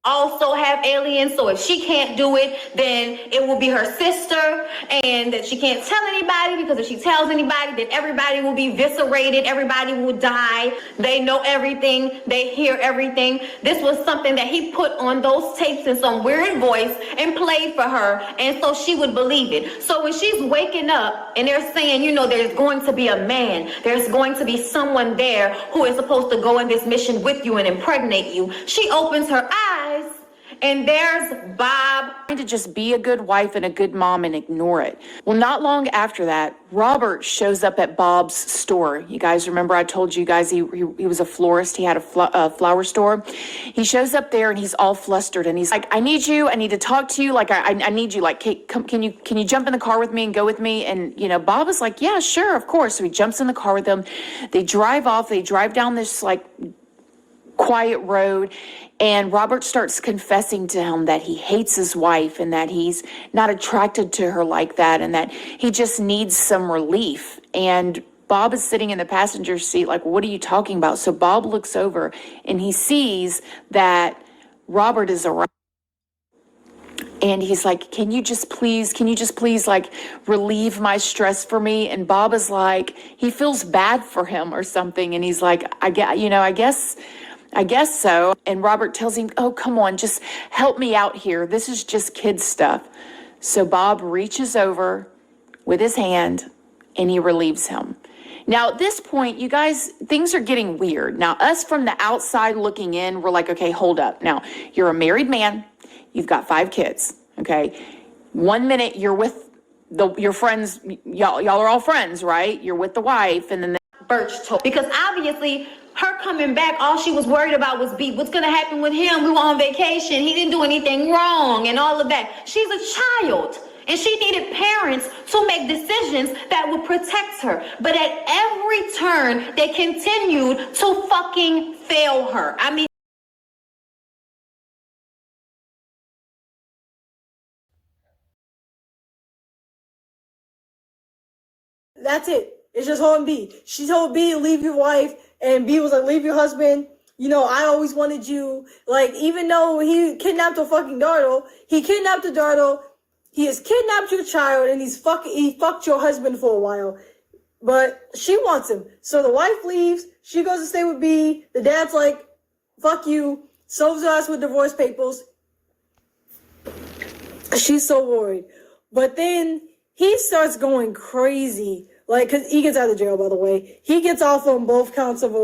also have aliens, so if she can't do it, then it will be her sister, and that she can't tell anybody, because if she tells anybody, then everybody will be eviscerated, everybody will die. They know everything, they hear everything. This was something that he put on those tapes in some weird voice and played for her, and so she would believe it. So when she's waking up and they're saying, you know, there's going to be a man, there's going to be someone there who is supposed to go on this mission with you and impregnate you, she opens her eyes and there's Bob. Trying to just be a good wife and a good mom and ignore it. Well, not long after that, Robert shows up at Bob's store. You guys remember I told you guys he was a florist. He had a flower store. He shows up there and he's all flustered and he's like, I need to talk to you. Like, I need you. Like, can you jump in the car with me and go with me? And, you know, Bob is like, yeah, sure, of course. So he jumps in the car with them. They drive off. They drive down this like quiet road, and Robert starts confessing to him that he hates his wife and that he's not attracted to her like that and that he just needs some relief. And Bob is sitting in the passenger seat like, what are you talking about? So Bob looks over and he sees that Robert is around. And he's like, can you just please like relieve my stress for me? And Bob is like, he feels bad for him or something. And he's like, I guess so. And Robert tells him, oh, come on, just help me out here. This is just kid stuff. So Bob reaches over with his hand and he relieves him. Now, at this point, you guys, things are getting weird. Now, us from the outside looking in, we're like, okay, hold up. Now, you're a married man. You've got 5 kids, okay? 1 minute you're with your friends. Y'all are all friends, right? You're with the wife. And then Birch told, because obviously her coming back, all she was worried about was what's going to happen with him. We were on vacation. He didn't do anything wrong and all of that. She's a child and she needed parents to make decisions that would protect her. But at every turn, they continued to fucking fail her. I mean, that's it. It's just her and B. She told B, leave your wife, and B was like, leave your husband. You know, I always wanted you. Like, even though he kidnapped a fucking Dartle, he kidnapped a Dartle, he has kidnapped your child, and he fucked your husband for a while. But she wants him. So the wife leaves, she goes to stay with B, the dad's like, fuck you, solves her ass with divorce papers. She's so worried. But then he starts going crazy. Like, cause he gets out of jail, by the way. He gets off on both counts of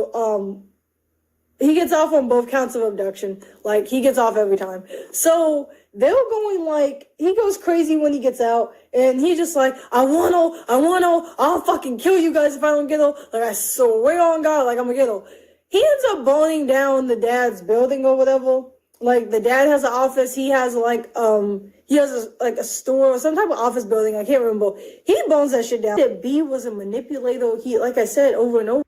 abduction. Like, he gets off every time. So they're going like, he goes crazy when he gets out, and he's just like, I want her, I'll fucking kill you guys if I don't get her. Like, I swear on God, like, I'm gonna get her. He ends up burning down the dad's building or whatever. Like, the dad has an office, he has like, a store or some type of office building, I can't remember. He burns that shit down. That B was a manipulator, he, like I said, over and over.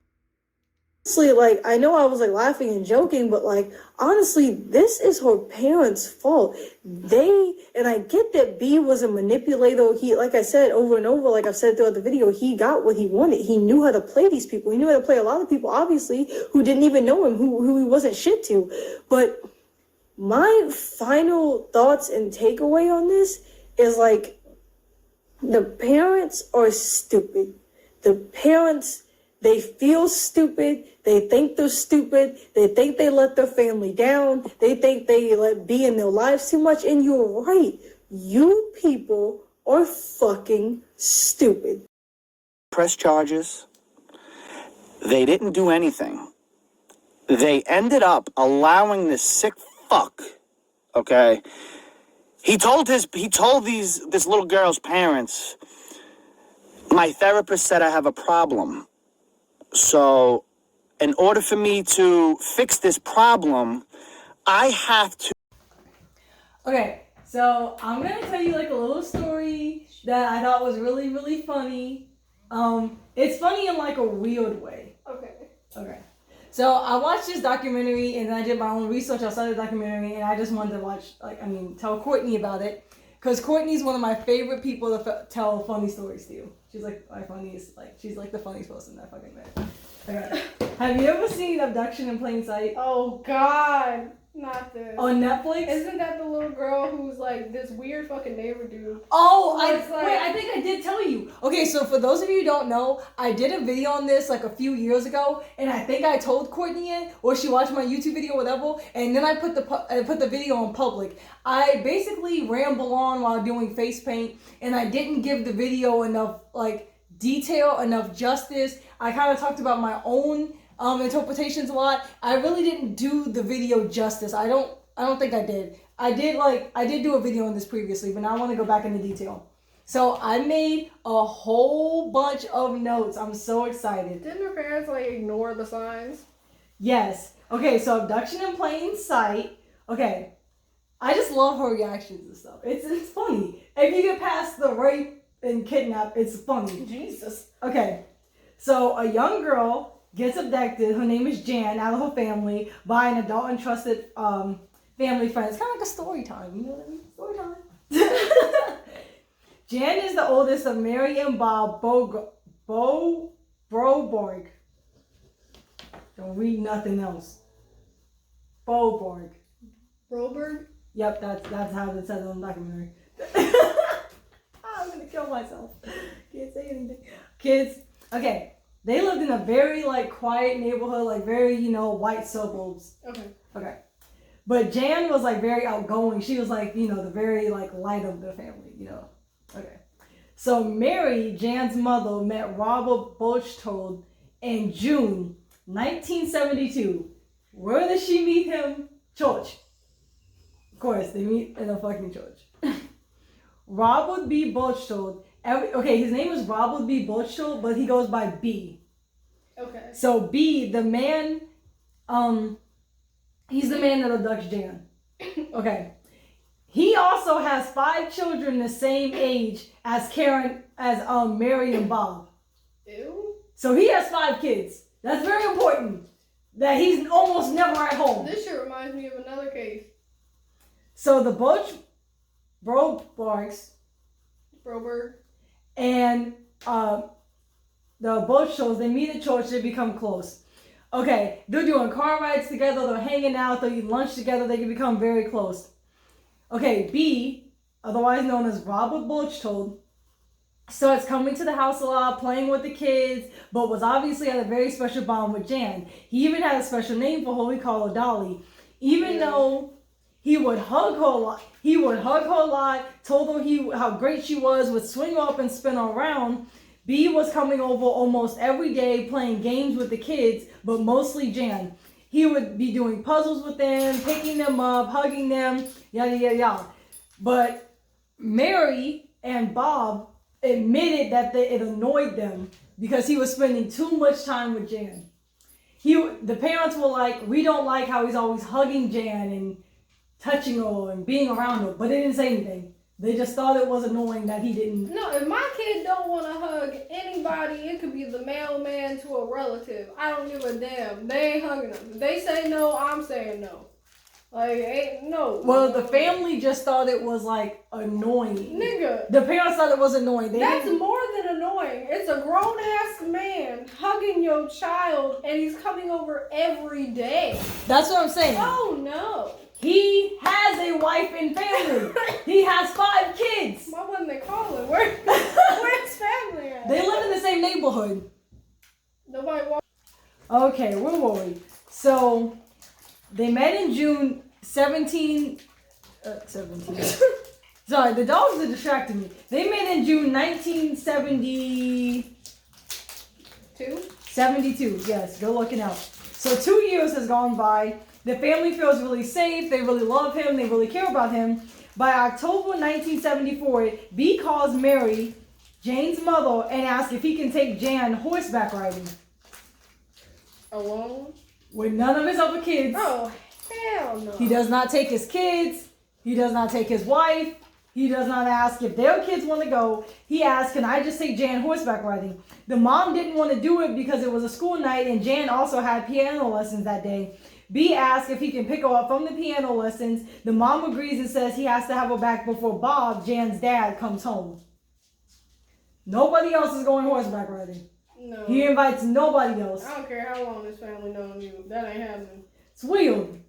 Honestly, like, I know I was like laughing and joking, but like, honestly, this is her parents' fault. And I get that B was a manipulator, he, like I said, over and over, like I've said throughout the video, he got what he wanted. He knew how to play these people. He knew how to play a lot of people, obviously, who didn't even know him, who he wasn't shit to. But my final thoughts and takeaway on this is like, the parents are stupid. The parents, they feel stupid. They think they're stupid. They think they let their family down. They think they let be in their lives too much. And you're right. You people are fucking stupid. Press charges. They didn't do anything. They ended up allowing this sick fuck, okay? He told this little girl's parents, my therapist said I have a problem. So in order for me to fix this problem, I have to. Okay, so I'm gonna tell you like a little story that I thought was really, really funny. It's funny in like a weird way. Okay. So I watched this documentary and I did my own research outside the documentary, and I just wanted to tell Courtney about it, because Courtney's one of my favorite people to tell funny stories to. She's like my funniest, she's like the funniest person that fucking met. Okay. Have you ever seen Abduction in Plain Sight? Oh God. Not this. On Netflix? Isn't that the little girl who's like this weird fucking neighbor dude? Oh, Wait, I think I did tell you. Okay, so for those of you who don't know, I did a video on this like a few years ago, and I think I told Courtney it, or she watched my YouTube video, whatever, and then I put the video on public. I basically ramble on while doing face paint, and I didn't give the video enough like detail, enough justice. I kind of talked about my own interpretations a lot. I really didn't do the video justice. I don't think I did. I did do a video on this previously, but now I want to go back into detail. So I made a whole bunch of notes. I'm so excited. Didn't her parents like ignore the signs? Yes. Okay, so abduction in plain sight. Okay. I just love her reactions and stuff. It's funny. If you get past the rape and kidnap, it's funny. Jesus. Okay. So a young girl gets abducted. Her name is Jan, out of her family by an adult and trusted family friend. It's kind of like a story time, you know what I mean? Story time. Jan is the oldest of Mary and Bob Broborg. Don't read nothing else. Boborg. Broberg? Yep, that's how it says on the documentary. I'm gonna kill myself. Can't say anything. Kids, okay. They lived in a very like quiet neighborhood, like very, white suburbs. Okay. But Jan was like very outgoing. She was like, the very like light of the family, Okay. So Mary, Jan's mother, met Robert Berchtold in June 1972. Where did she meet him? Church. Of course, they meet in a fucking church. Robert B. Berchtold. His name is Robert B. Berchtold, but he goes by B. Okay. So B, the man, he's the man that abducts Jan. Okay. He also has 5 children the same age as Mary and Bob. Ew. So he has 5 kids. That's very important. That he's almost never at home. This shit reminds me of another case. So the Brobergs Broberg. and the Berchtold, they meet at church, they become close. Okay, they're doing car rides together, they're hanging out, they're eating lunch together, they can become very close. Okay, B, otherwise known as Robert Berchtold, starts coming to the house a lot, playing with the kids, but was obviously had a very special bond with Jan. He even had a special name for her, we call her Dolly. Even though he would hug her a lot, told her how great she was, would swing her up and spin her around. B was coming over almost every day, playing games with the kids, but mostly Jan. He would be doing puzzles with them, picking them up, hugging them, yada, yada, yada. But Mary and Bob admitted that it annoyed them because he was spending too much time with Jan. The parents were like, we don't like how he's always hugging Jan and touching her and being around her, but they didn't say anything. They just thought it was annoying that he didn't. No, if my kid don't want to hug anybody, it could be the mailman to a relative. I don't give a damn. They ain't hugging them. If they say no, I'm saying no. Like, ain't no. Well, the family just thought it was like annoying. Nigga. The parents thought it was annoying. That's more than annoying. It's a grown ass man hugging your child and he's coming over every day. That's what I'm saying. Oh no. He has a wife and family. He has 5 kids. Why wouldn't they call him? Where's family at? They live in the same neighborhood. Nobody walks. Okay, where were we? So, they met in June 17. Sorry, the dogs are distracting me. They met in June 1970. 72, yes, go looking out. So 2 years has gone by. The family feels really safe. They really love him. They really care about him. By October 1974, B calls Mary, Jane's mother, and asks if he can take Jan horseback riding. Alone? With none of his other kids. Oh, hell no. He does not take his kids. He does not take his wife. He does not ask if their kids want to go. He asks, can I just take Jan horseback riding? The mom didn't want to do it because it was a school night and Jan also had piano lessons that day. B asks if he can pick her up from the piano lessons. The mom agrees and says he has to have her back before Bob, Jan's dad, comes home. Nobody else is going horseback riding. No. He invites nobody else. I don't care how long this family known you. That ain't happening. It's weird.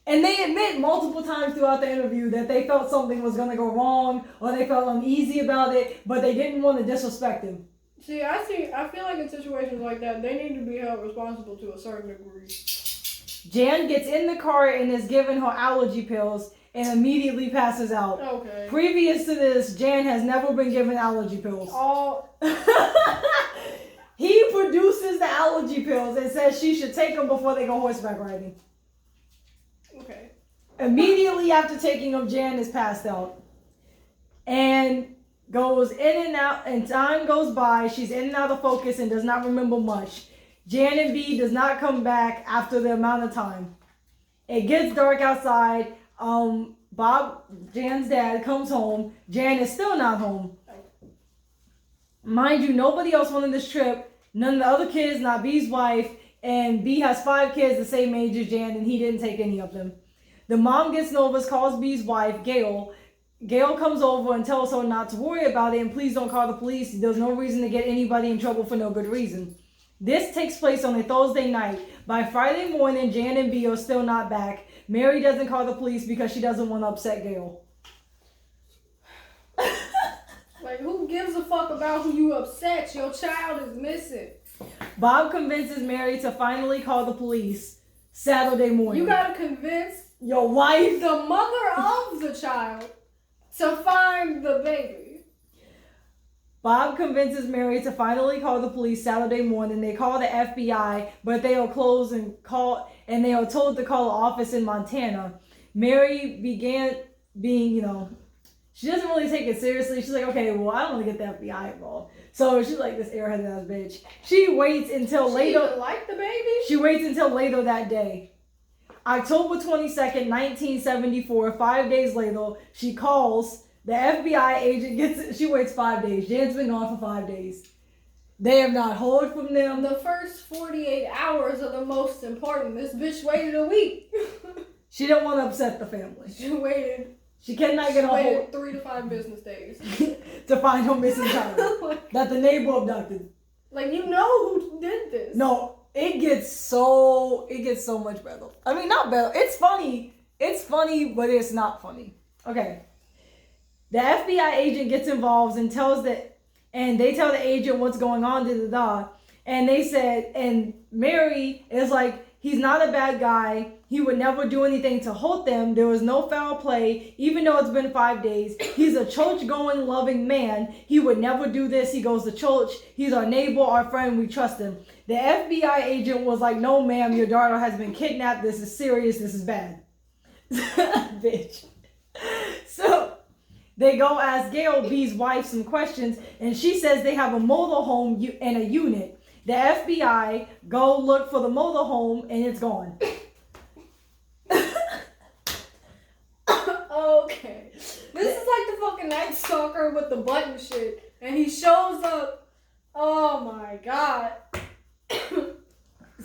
And they admit multiple times throughout the interview that they felt something was going to go wrong or they felt uneasy about it, but they didn't want to disrespect him. I feel like in situations like that, they need to be held responsible to a certain degree. Jan gets in the car and is given her allergy pills and immediately passes out. Okay. Previous to this, Jan has never been given allergy pills. Oh. He produces the allergy pills and says she should take them before they go horseback riding. Okay. Immediately after taking them, Jan is passed out. And goes in and out, and time goes by. She's in and out of focus and does not remember much. Jan and B does not come back after the amount of time. It gets dark outside. Bob, Jan's dad, comes home. Jan is still not home. Mind you, nobody else went on this trip. None of the other kids, not B's wife, and B has 5 kids the same age as Jan, and he didn't take any of them. The mom gets nervous, calls B's wife, Gail. Gail comes over and tells her not to worry about it and please don't call the police. There's no reason to get anybody in trouble for no good reason. This takes place on a Thursday night. By Friday morning, Jan and B are still not back. Mary doesn't call the police because she doesn't want to upset Gail. Like, who gives a fuck about who you upset? Your child is missing. Bob convinces Mary to finally call the police Saturday morning. You gotta convince your wife, the mother of the child, to find the baby. Bob convinces Mary to finally call the police Saturday morning. They call the FBI, but they are closed and they are told to call an office in Montana. Mary began being, she doesn't really take it seriously. She's like, okay, well, I don't want to get the FBI involved. So she's like this airheaded ass bitch. She waits until later. She even like the baby? She waits until later that day. October 22nd, 1974, 5 days later, she calls. The FBI agent she waits 5 days. Jan's been gone for 5 days. They have not heard from them. The first 48 hours are the most important. This bitch waited a week. She didn't want to upset the family. She waited. She cannot get a hold 3 to 5 business days to find her missing child that the neighbor abducted. Like, you know who did this. No, it gets so much better. I mean, not better. It's funny, but it's not funny. Okay. The FBI agent gets involved and they tell the agent what's going on, and they said, and Mary is like, he's not a bad guy. He would never do anything to hurt them. There was no foul play, even though it's been 5 days. He's a church-going, loving man. He would never do this. He goes to church. He's our neighbor, our friend. We trust him. The FBI agent was like, no, ma'am, your daughter has been kidnapped. This is serious. This is bad. Bitch. So they go ask Gail, B's wife, some questions, and she says they have a motorhome and a unit. The FBI go look for the motorhome, and it's gone. Okay. This is like the fucking Night Stalker with the button shit, and he shows up. Oh my god.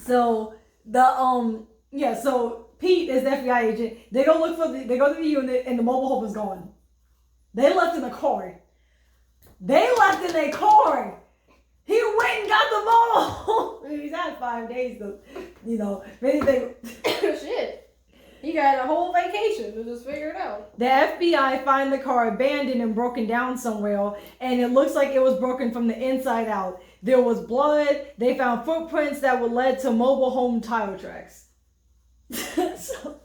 So so Pete is the FBI agent. They go to the unit, and the mobile home is gone. They left in a car. He went and got the mobile. He's had 5 days to, anything. Shit. He got a whole vacation to just figure it out. The FBI find the car abandoned and broken down somewhere, and it looks like it was broken from the inside out. There was blood. They found footprints that were led to mobile home tire tracks. So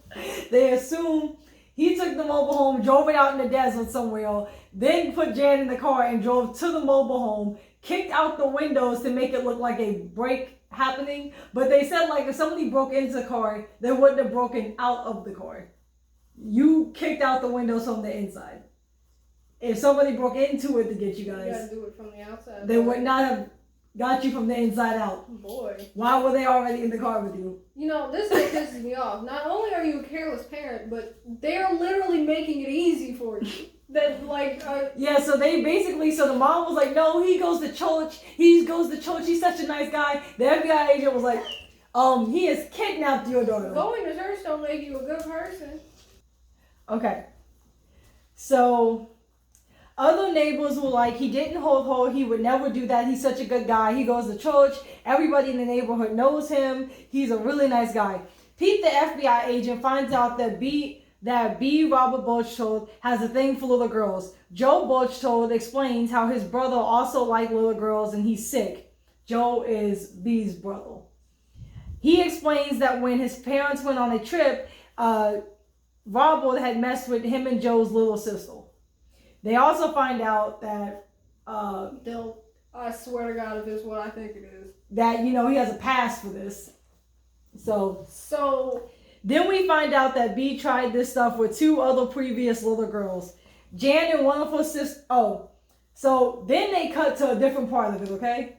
they assume he took the mobile home, drove it out in the desert somewhere, then put Jan in the car and drove to the mobile home, kicked out the windows to make it look like a break happening. But they said, like, if somebody broke into the car, they wouldn't have broken out of the car. You kicked out the windows from the inside. If somebody broke into it to get you guys, you gotta do it from the outside. they would not have got you from the inside out. Boy. Why were they already in the car with you? This pisses me off. Not only are you a careless parent, but they're literally making it easy for you. Yeah, so the mom was like, no, he goes to church. He's such a nice guy. The FBI agent was like, he has kidnapped your daughter. Going to church don't make you a good person. Okay. So other neighbors were like, he didn't hold her. He would never do that. He's such a good guy. He goes to church. Everybody in the neighborhood knows him. He's a really nice guy. Pete, the FBI agent, finds out that B, Robert Berchtold, has a thing for little girls. Joe Berchtold explains how his brother also liked little girls and he's sick. Joe is B's brother. He explains that when his parents went on a trip, Robert had messed with him and Joe's little sister. They also find out that I swear to God, if it's what I think it is. That, he has a past for this. So then we find out that B tried this stuff with 2 other previous little girls. Jan and one of her sisters. Oh, so then they cut to a different part of it, okay?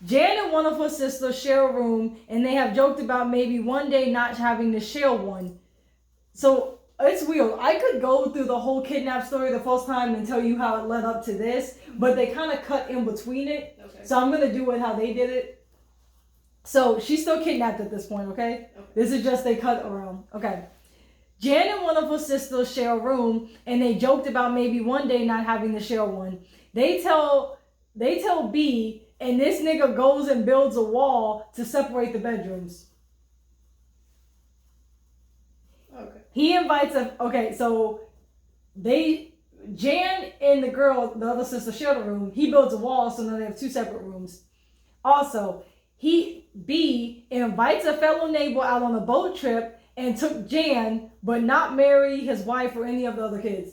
Jan and one of her sisters share a room, and they have joked about maybe one day not having to share one. So it's weird. I could go through the whole kidnap story the first time and tell you how it led up to this, but they kind of cut in between it. Okay. So I'm going to do it how they did it. So she's still kidnapped at this point, okay? This is just they cut around. Okay. Jan and one of her sisters share a room, and they joked about maybe one day not having to share one. They tell B, and this nigga goes and builds a wall to separate the bedrooms. Okay. He invites so Jan and the girl, the other sister, share the room. He builds a wall, so now they have 2 separate rooms. Also, B invites a fellow neighbor out on a boat trip and took Jan, but not Mary, his wife, or any of the other kids.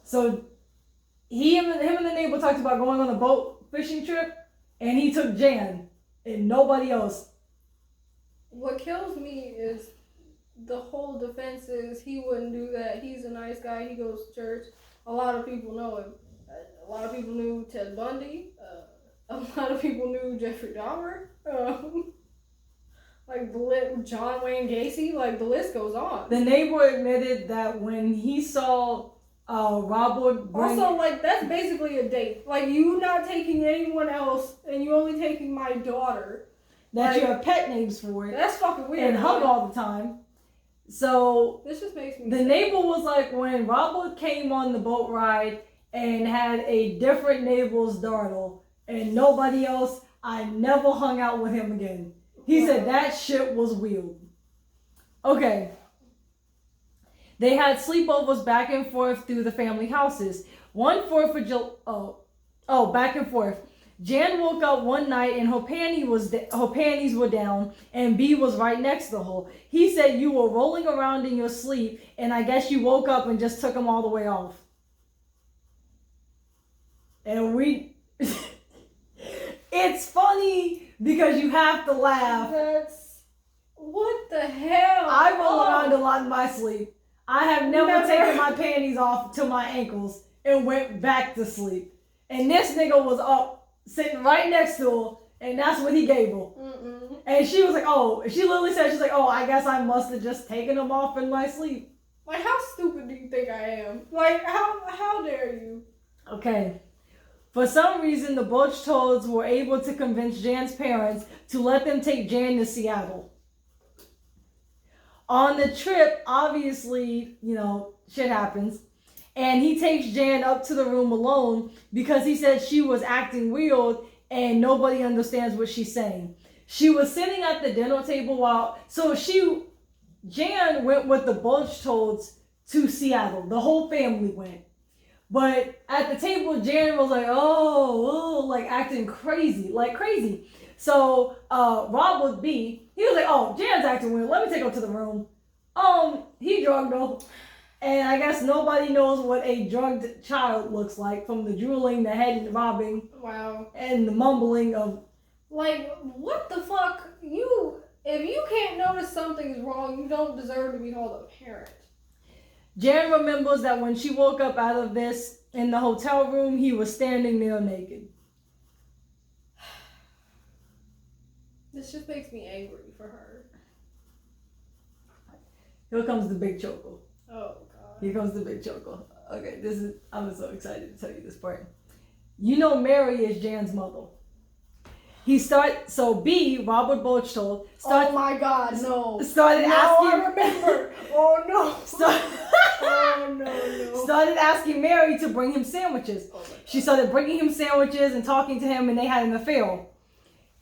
So him and the neighbor talked about going on a boat fishing trip, and he took Jan and nobody else. What kills me is the whole defense is he wouldn't do that. He's a nice guy. He goes to church. A lot of people know him. A lot of people knew Ted Bundy. A lot of people knew Jeffrey Dahmer. John Wayne Gacy. The list goes on. The neighbor admitted that when he saw Robert that's basically a date. You not taking anyone else and you only taking my daughter. That you have pet names for it. That's fucking weird. And hug all the time. So this just makes me the sick. neighbor was like, when Robert came on the boat ride and had a different neighbor's daughter and nobody else, I never hung out with him again. He said that shit was weird. Okay. They had sleepovers back and forth through the family houses. 1 4th of July. Back and forth. Jan woke up one night and her panties were down, and B was right next to her. He said you were rolling around in your sleep, and I guess you woke up and just took them all the way off. And it's funny because you have to laugh. What the hell? I roll around a lot in my sleep. I have never taken my panties off to my ankles and went back to sleep. And this nigga was up, sitting right next to her, and that's what he gave her. Mm-mm. And she was like, she literally said, she's like, I guess I must have just taken them off in my sleep. How stupid do you think I am? How dare you? Okay. For some reason, the Berchtolds were able to convince Jan's parents to let them take Jan to Seattle. On the trip, obviously, shit happens. And he takes Jan up to the room alone because he said she was acting weird and nobody understands what she's saying. She was sitting at the dinner table Jan went with the Berchtolds to Seattle. The whole family went. But at the table, Jan was like, acting crazy. So Robert B, he was like, Jan's acting weird. Let me take her to the room. He drugged her. And I guess nobody knows what a drugged child looks like, from the drooling, the head bobbing. Wow. And the mumbling of... what the fuck? If you can't notice something is wrong, you don't deserve to be called a parent. Jan remembers that when she woke up out of this in the hotel room, he was standing there naked. This just makes me angry for her. Here comes the big choker. Oh, God. Here comes the big choker. Okay, I'm so excited to tell you this part. Mary is Jan's mother. B, Robert Berchtold, oh my God, no. Started asking. I remember. Oh no. Oh no. Started asking Mary to bring him sandwiches. She started bringing him sandwiches and talking to him, and they had an affair.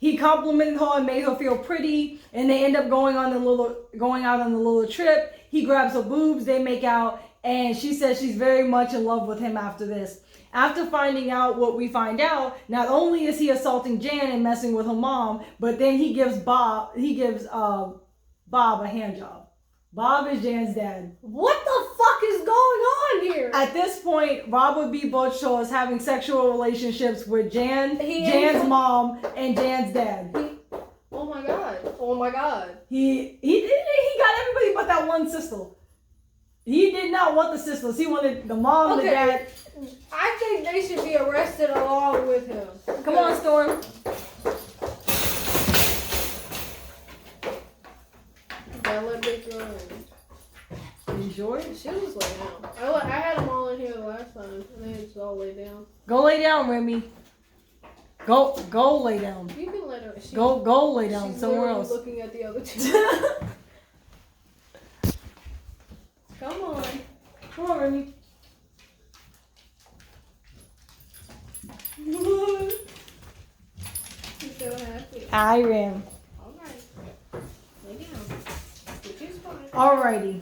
he complimented her and made her feel pretty, and they end up going out on the little trip. He grabs her boobs, they make out, and she says she's very much in love with him after this. After finding out what we find out, not only is he assaulting Jan and messing with her mom, but then he gives Bob a hand job. Bob is Jan's dad. What the fuck is going on here? At this point, Robert B. Bradshaw is having sexual relationships with Jan's mom, and Jan's dad. Oh my god. Oh my god. He got everybody but that one sister. He did not want the sisters. He wanted the mom, the dad. I think they should be arrested along with him. Come on, Storm. Gotta let Big Girl in. You sure? She was laid down. I had them all in here the last time, and they just all lay down. Go lay down, Remy. Go lay down. You can let her. Go lay down she's somewhere literally else. Looking at the other two. Come on. Come on, Remy. You're so happy. I ran. Alright. Lay down. Get your spine. Alrighty.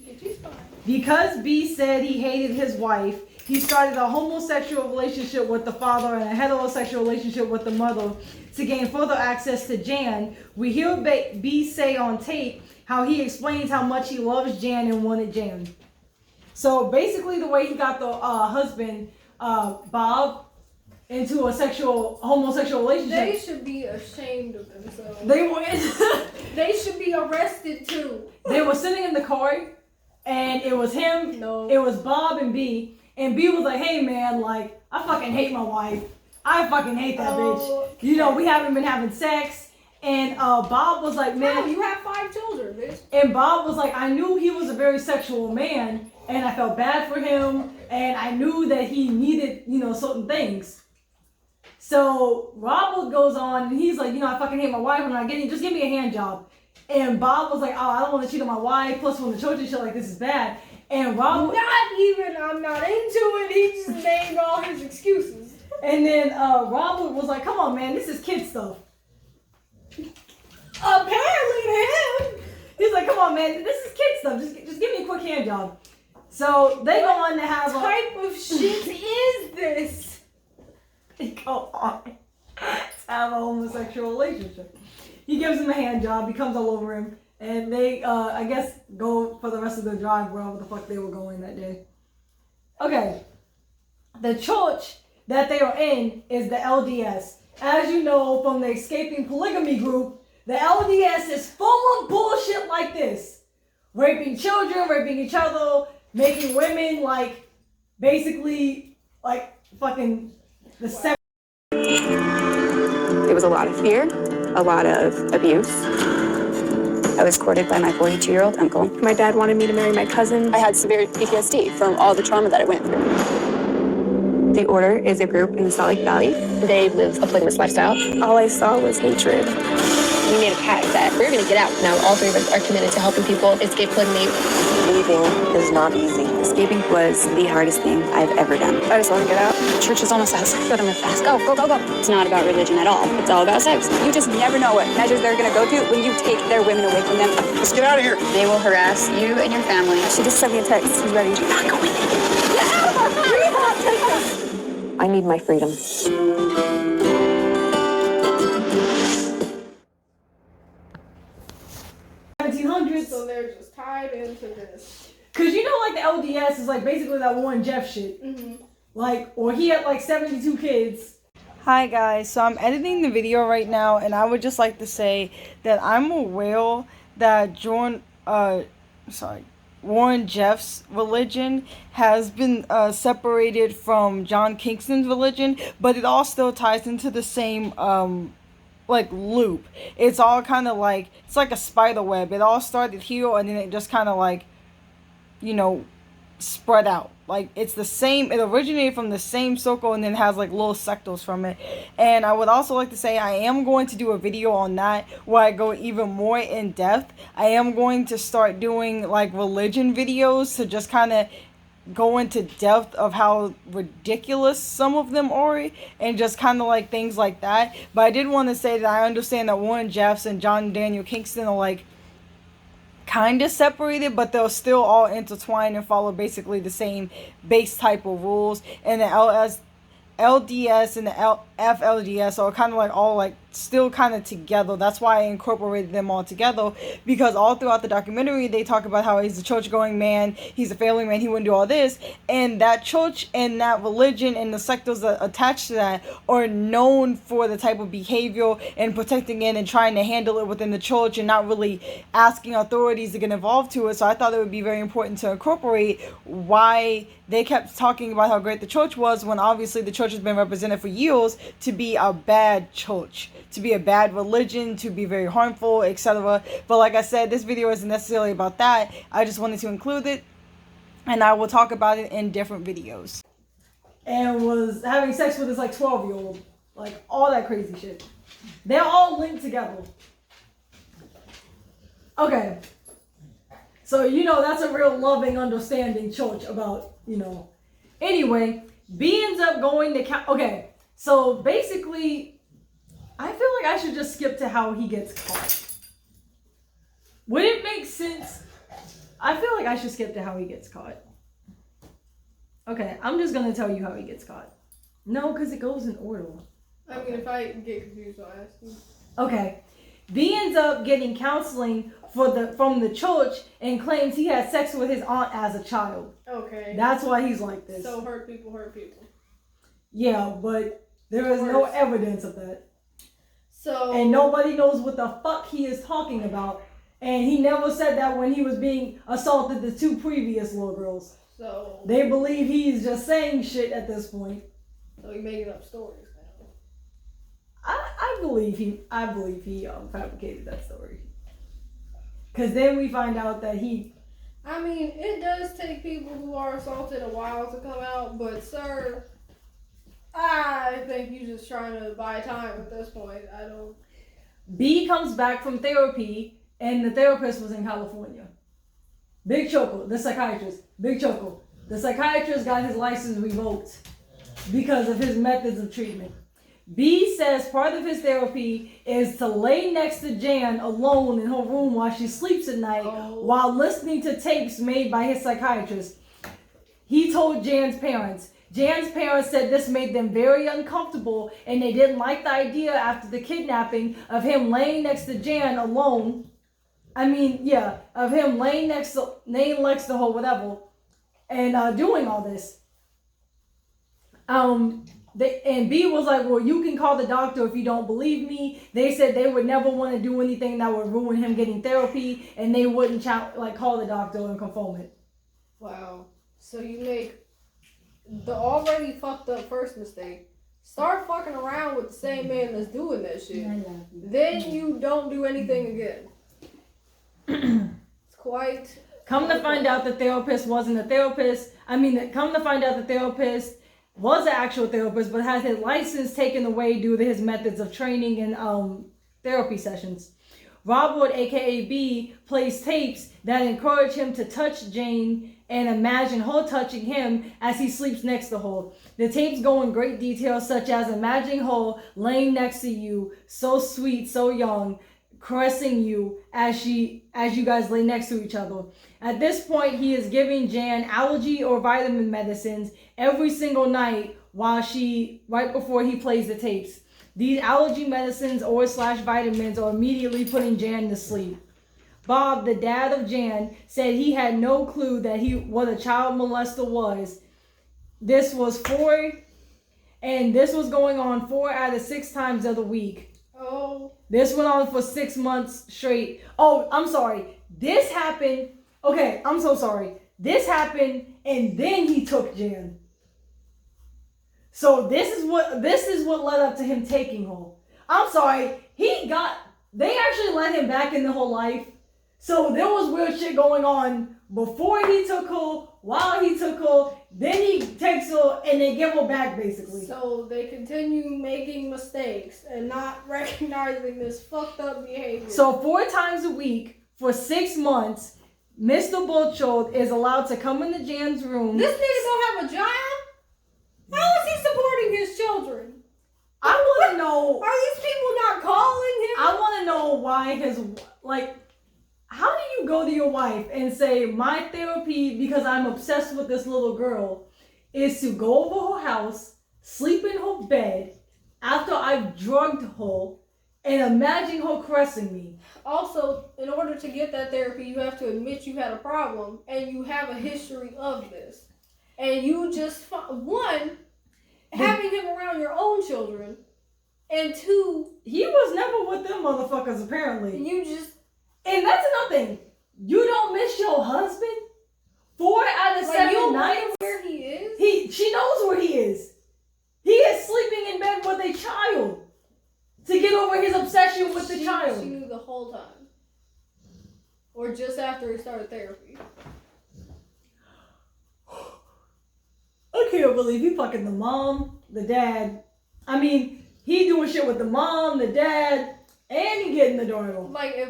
Get your spine. Because B said he hated his wife, he started a homosexual relationship with the father and a heterosexual relationship with the mother to gain further access to Jan. We hear B say on tape how he explains how much he loves Jan and wanted Jan. So basically the way he got the husband, Bob, into a homosexual relationship. They should be ashamed of themselves. They should be arrested too. They were sitting in the car, and it was him. No. It was Bob and B. And B was like, "Hey man, like I fucking hate my wife. I fucking hate that bitch. You know, we haven't been having sex." And Bob was like, "Man, you have 5 children, bitch." And Bob was like, "I knew he was a very sexual man, and I felt bad for him, and I knew that he needed, certain things." So Robert goes on, and he's like, "I fucking hate my wife. I'm not getting. Just give me a hand job." And Bob was like, "Oh, I don't want to cheat on my wife. Plus, when the children shit like this is bad." And Robert, I'm not into it. He just named all his excuses. And then Robert was like, "Come on, man, this is kid stuff." Apparently to him, he's like, "Come on, man, this is kid stuff. Just give me a quick hand job." So they go on to have what type of shit is this? They go on to have a homosexual relationship. He gives him a hand job. He comes all over him. And they, I guess, go for the rest of the drive wherever the fuck they were going that day. Okay. The church that they are in is the LDS. As you know from the Escaping Polygamy group, the LDS is full of bullshit like this. Raping children, raping each other, making women, basically, fucking the sex. There was a lot of fear, a lot of abuse. I was courted by my 42-year-old uncle. My dad wanted me to marry my cousin. I had severe PTSD from all the trauma that I went through. The Order is a group in the Salt Lake Valley. They live a polygamous lifestyle. All I saw was hatred. We made a pact that we're going to get out. Now all 3 of us are committed to helping people escape polygamy. Leaving is not easy. Escaping was the hardest thing I've ever done. I just want to get out. Church is almost us. Go to move fast. Go, go, go, go. It's not about religion at all. It's all about sex. You just never know what measures they're going to go to when you take their women away from them. Let's get out of here. They will harass you and your family. She just sent me a text. She's ready. Do not go with it. I need my freedom. 1700s. So they're just tied into this. Cause the LDS is basically that Warren Jeff shit. Mm-hmm. Or he had 72 kids. Hi guys, so I'm editing the video right now, and I would just like to say that I'm aware that Warren Jeff's religion has been separated from John Kingston's religion, but it all still ties into the same loop. It's all kind of it's like a spider web. It all started here, and then it just kind of spread out. It's the same. It originated from the same circle, and then has little sectors from it. And I would also like to say I am going to do a video on that where I go even more in depth. I am going to start doing religion videos to just kind of go into depth of how ridiculous some of them are and just kind of like things like that. But I did want to say that I understand that Warren Jeffs and John Daniel Kingston are like kind of separated, but they'll still all intertwine and follow basically the same base type of rules. And the LDS and the FLDS are kind of like all like still kind of together. That's why I incorporated them all together, because all throughout the documentary they talk about how he's a church going man, he's a family man, he wouldn't do all this, and that church and that religion and the sectors that attached to that are known for the type of behavior and protecting it and trying to handle it within the church and not really asking authorities to get involved to it. So I thought it would be very important to incorporate why they kept talking about how great the church was, when obviously the church has been represented for years to be a bad church, to be a bad religion, to be very harmful, etc. But like I said, this video isn't necessarily about that. I just wanted to include it, and I will talk about it in different videos. And was having sex with this like 12-year-old, like all that crazy shit. They're all linked together. Okay. So, that's a real loving, understanding church about, Anyway, B ends up going to... Okay, so basically, I feel like I should just skip to how he gets caught. Would it make sense? I feel like I should skip to how he gets caught. Okay, I'm just going to tell you how he gets caught. No, because it goes in order. I mean, if I get confused, I'll ask you. Okay. B ends up getting counseling from the church and claims he had sex with his aunt as a child. Okay. That's why he's like this. So hurt people hurt people. Yeah, but there is no evidence of that. So... And nobody knows what the fuck he is talking about. And he never said that when he was being assaulted the 2 previous little girls. So... They believe he's just saying shit at this point. So he's making up stories now. I believe he fabricated that story. Because then we find out that he... I mean, it does take people who are assaulted a while to come out, but sir, I think you're just trying to buy time at this point. I don't... B comes back from therapy, and the therapist was in California. Big Choco, the psychiatrist. Big Choco. The psychiatrist got his license revoked because of his methods of treatment. B says part of his therapy is to lay next to Jan alone in her room while she sleeps at night while listening to tapes made by his psychiatrist. He told Jan's parents. Jan's parents said this made them very uncomfortable and they didn't like the idea after the kidnapping of him laying next to Jan alone. Of him laying next to her, whatever, and doing all this. And B was like, well, you can call the doctor if you don't believe me. They said they would never want to do anything that would ruin him getting therapy, and they wouldn't call the doctor and confirm it. Wow. So you make the already fucked up first mistake. Start fucking around with the same man that's doing that shit. Then you don't do anything again. It's quite... Come to find out the therapist wasn't a therapist. Come to find out the therapist was an actual therapist, but had his license taken away due to his methods of training and therapy sessions. Robert, aka B, plays tapes that encourage him to touch Jane and imagine her touching him as he sleeps next to her. The tapes go in great detail, such as imagining her laying next to you, so sweet, so young, caressing you as you guys lay next to each other. At this point, he is giving Jan allergy or vitamin medicines every single night right before he plays the tapes. These allergy medicines or /vitamins are immediately putting Jan to sleep. Bob, the dad of Jan, said he had no clue what a child molester was. This was going on 4 out of 6 times of the week. Oh. This went on for 6 months straight. Oh, I'm sorry. This happened. Okay, I'm so sorry. This happened, and then he took Jan. So this is what led up to him taking her. I'm sorry. They actually let him back in the whole life. So there was weird shit going on before he took her, while he took her, then he takes her, and they give her back, basically. So they continue making mistakes and not recognizing this fucked up behavior. So 4 times a week for 6 months, Mr. Butchhold is allowed to come into Jan's room. This nigga don't have a job? How is he supporting his children? I want to know. Are these people not calling him? I want to know why how do you go to your wife and say, my therapy, because I'm obsessed with this little girl, is to go over her house, sleep in her bed, after I've drugged her, and imagine her caressing me. Also, in order to get that therapy, you have to admit you had a problem, and you have a history of this. And you just, one, having him around your own children, and two, He was never with them motherfuckers, apparently. you just, And that's another thing. You don't miss your husband? 4 out of like, 7 you don't know nights? where he is? She knows where he is. He is sleeping in bed with a child to get over his obsession with the child. She knew the whole time. Or just after he started therapy. I can't believe he fucking the mom, the dad. I mean, he doing shit with the mom, the dad, and he getting the daughter. Like, if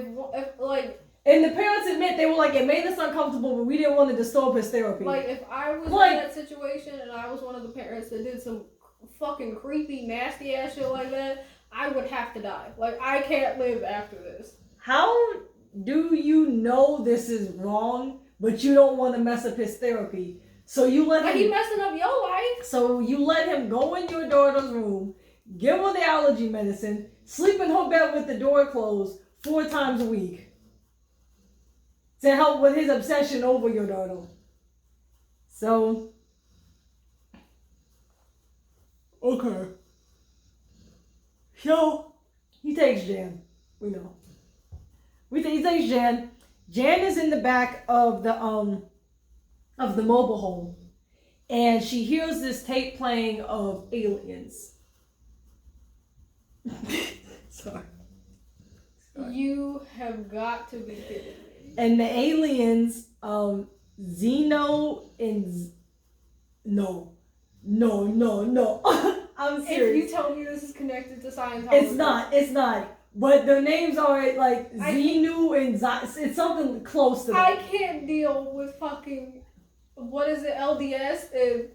And the parents admit they were like, it made us uncomfortable, but we didn't want to disturb his therapy. like, if I was Like- in that situation and I was one of the parents that did some fucking creepy, nasty ass shit like that, I would have to die. Like, I can't live after this. How do you know this is wrong, but you don't want to mess up his therapy? So you let Like, him. he messing up your life. So you let him go in your daughter's room, give her the allergy medicine, sleep in her bed with the door closed 4 times a week to help with his obsession over your daughter. So, okay. So, he takes Jan. We know. He takes Jan. Jan is in the back of the mobile home. And she hears this tape playing of aliens. Sorry. You have got to be kidding me. And the aliens, Zeno and no. I'm If serious. you tell me this is connected to Scientology. It's not. But their names are like Xenu and it's something close to that. I can't deal with fucking, what is it, LDS and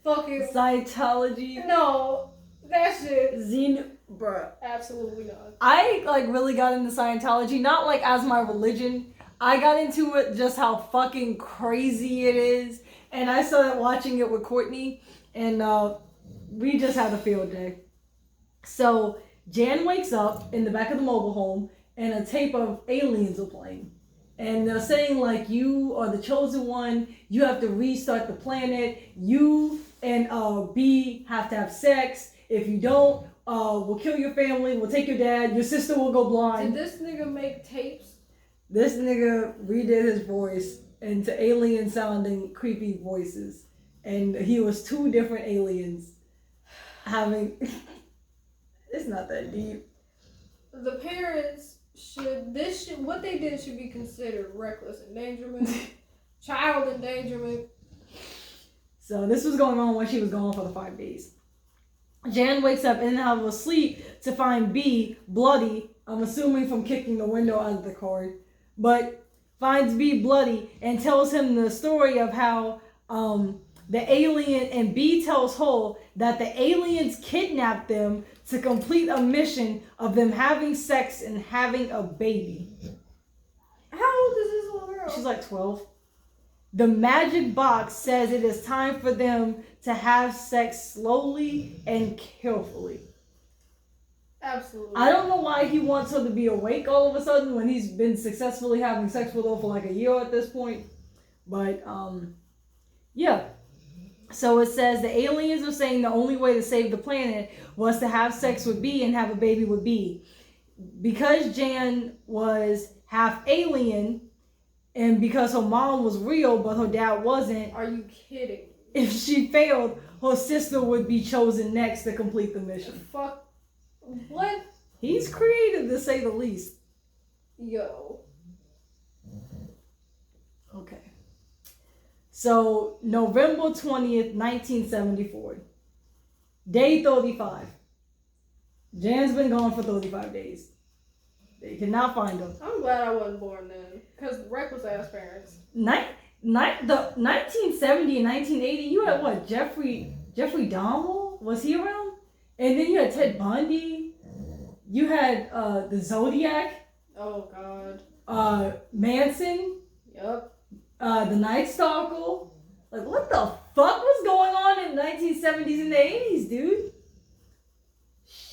fucking, Scientology. no, that shit, Xenu, bruh. absolutely not. I like really got into Scientology, not like as my religion. I got into it just how fucking crazy it is. And I started watching it with Courtney, and we just had a field day. So Jan wakes up in the back of the mobile home, and a tape of aliens are playing. And they're saying, like, you are the chosen one, you have to restart the planet, you and B have to have sex. If you don't, we'll kill your family, we'll take your dad, your sister will go blind. Did this nigga make tapes? This nigga redid his voice into alien sounding creepy voices. And he was 2 different aliens having... It's not that deep. The parents what they did should be considered reckless endangerment, child endangerment. So this was going on when she was gone for the 5 days. Jan wakes up in and out of sleep to find B bloody, I'm assuming from kicking the window out of the car, but finds B bloody and tells him the story of how the alien, and B tells her that the aliens kidnapped them to complete a mission of them having sex and having a baby. How old is this little girl? She's like 12. The magic box says it is time for them to have sex slowly and carefully. Absolutely. I don't know why he wants her to be awake all of a sudden when he's been successfully having sex with her for like a year at this point. But, yeah. So it says the aliens are saying the only way to save the planet was to have sex with B and have a baby with B. Because Jan was half alien, and because her mom was real but her dad wasn't, Are you kidding? if she failed, her sister would be chosen next to complete the mission. Fuck. What? He's creative, to say the least. Yo. Okay. So, November 20th, 1974. Day 35. Jan's been gone for 35 days. They cannot find him. I'm glad I wasn't born then. Because reckless ass parents. The 1970 and 1980, you had what? Jeffrey Dahmer? Was he around? And then you had Ted Bundy. You had the Zodiac. Oh God. Manson. Yep. The Night Stalker. Like, what the fuck was going on in the 1970s and the 80s, dude?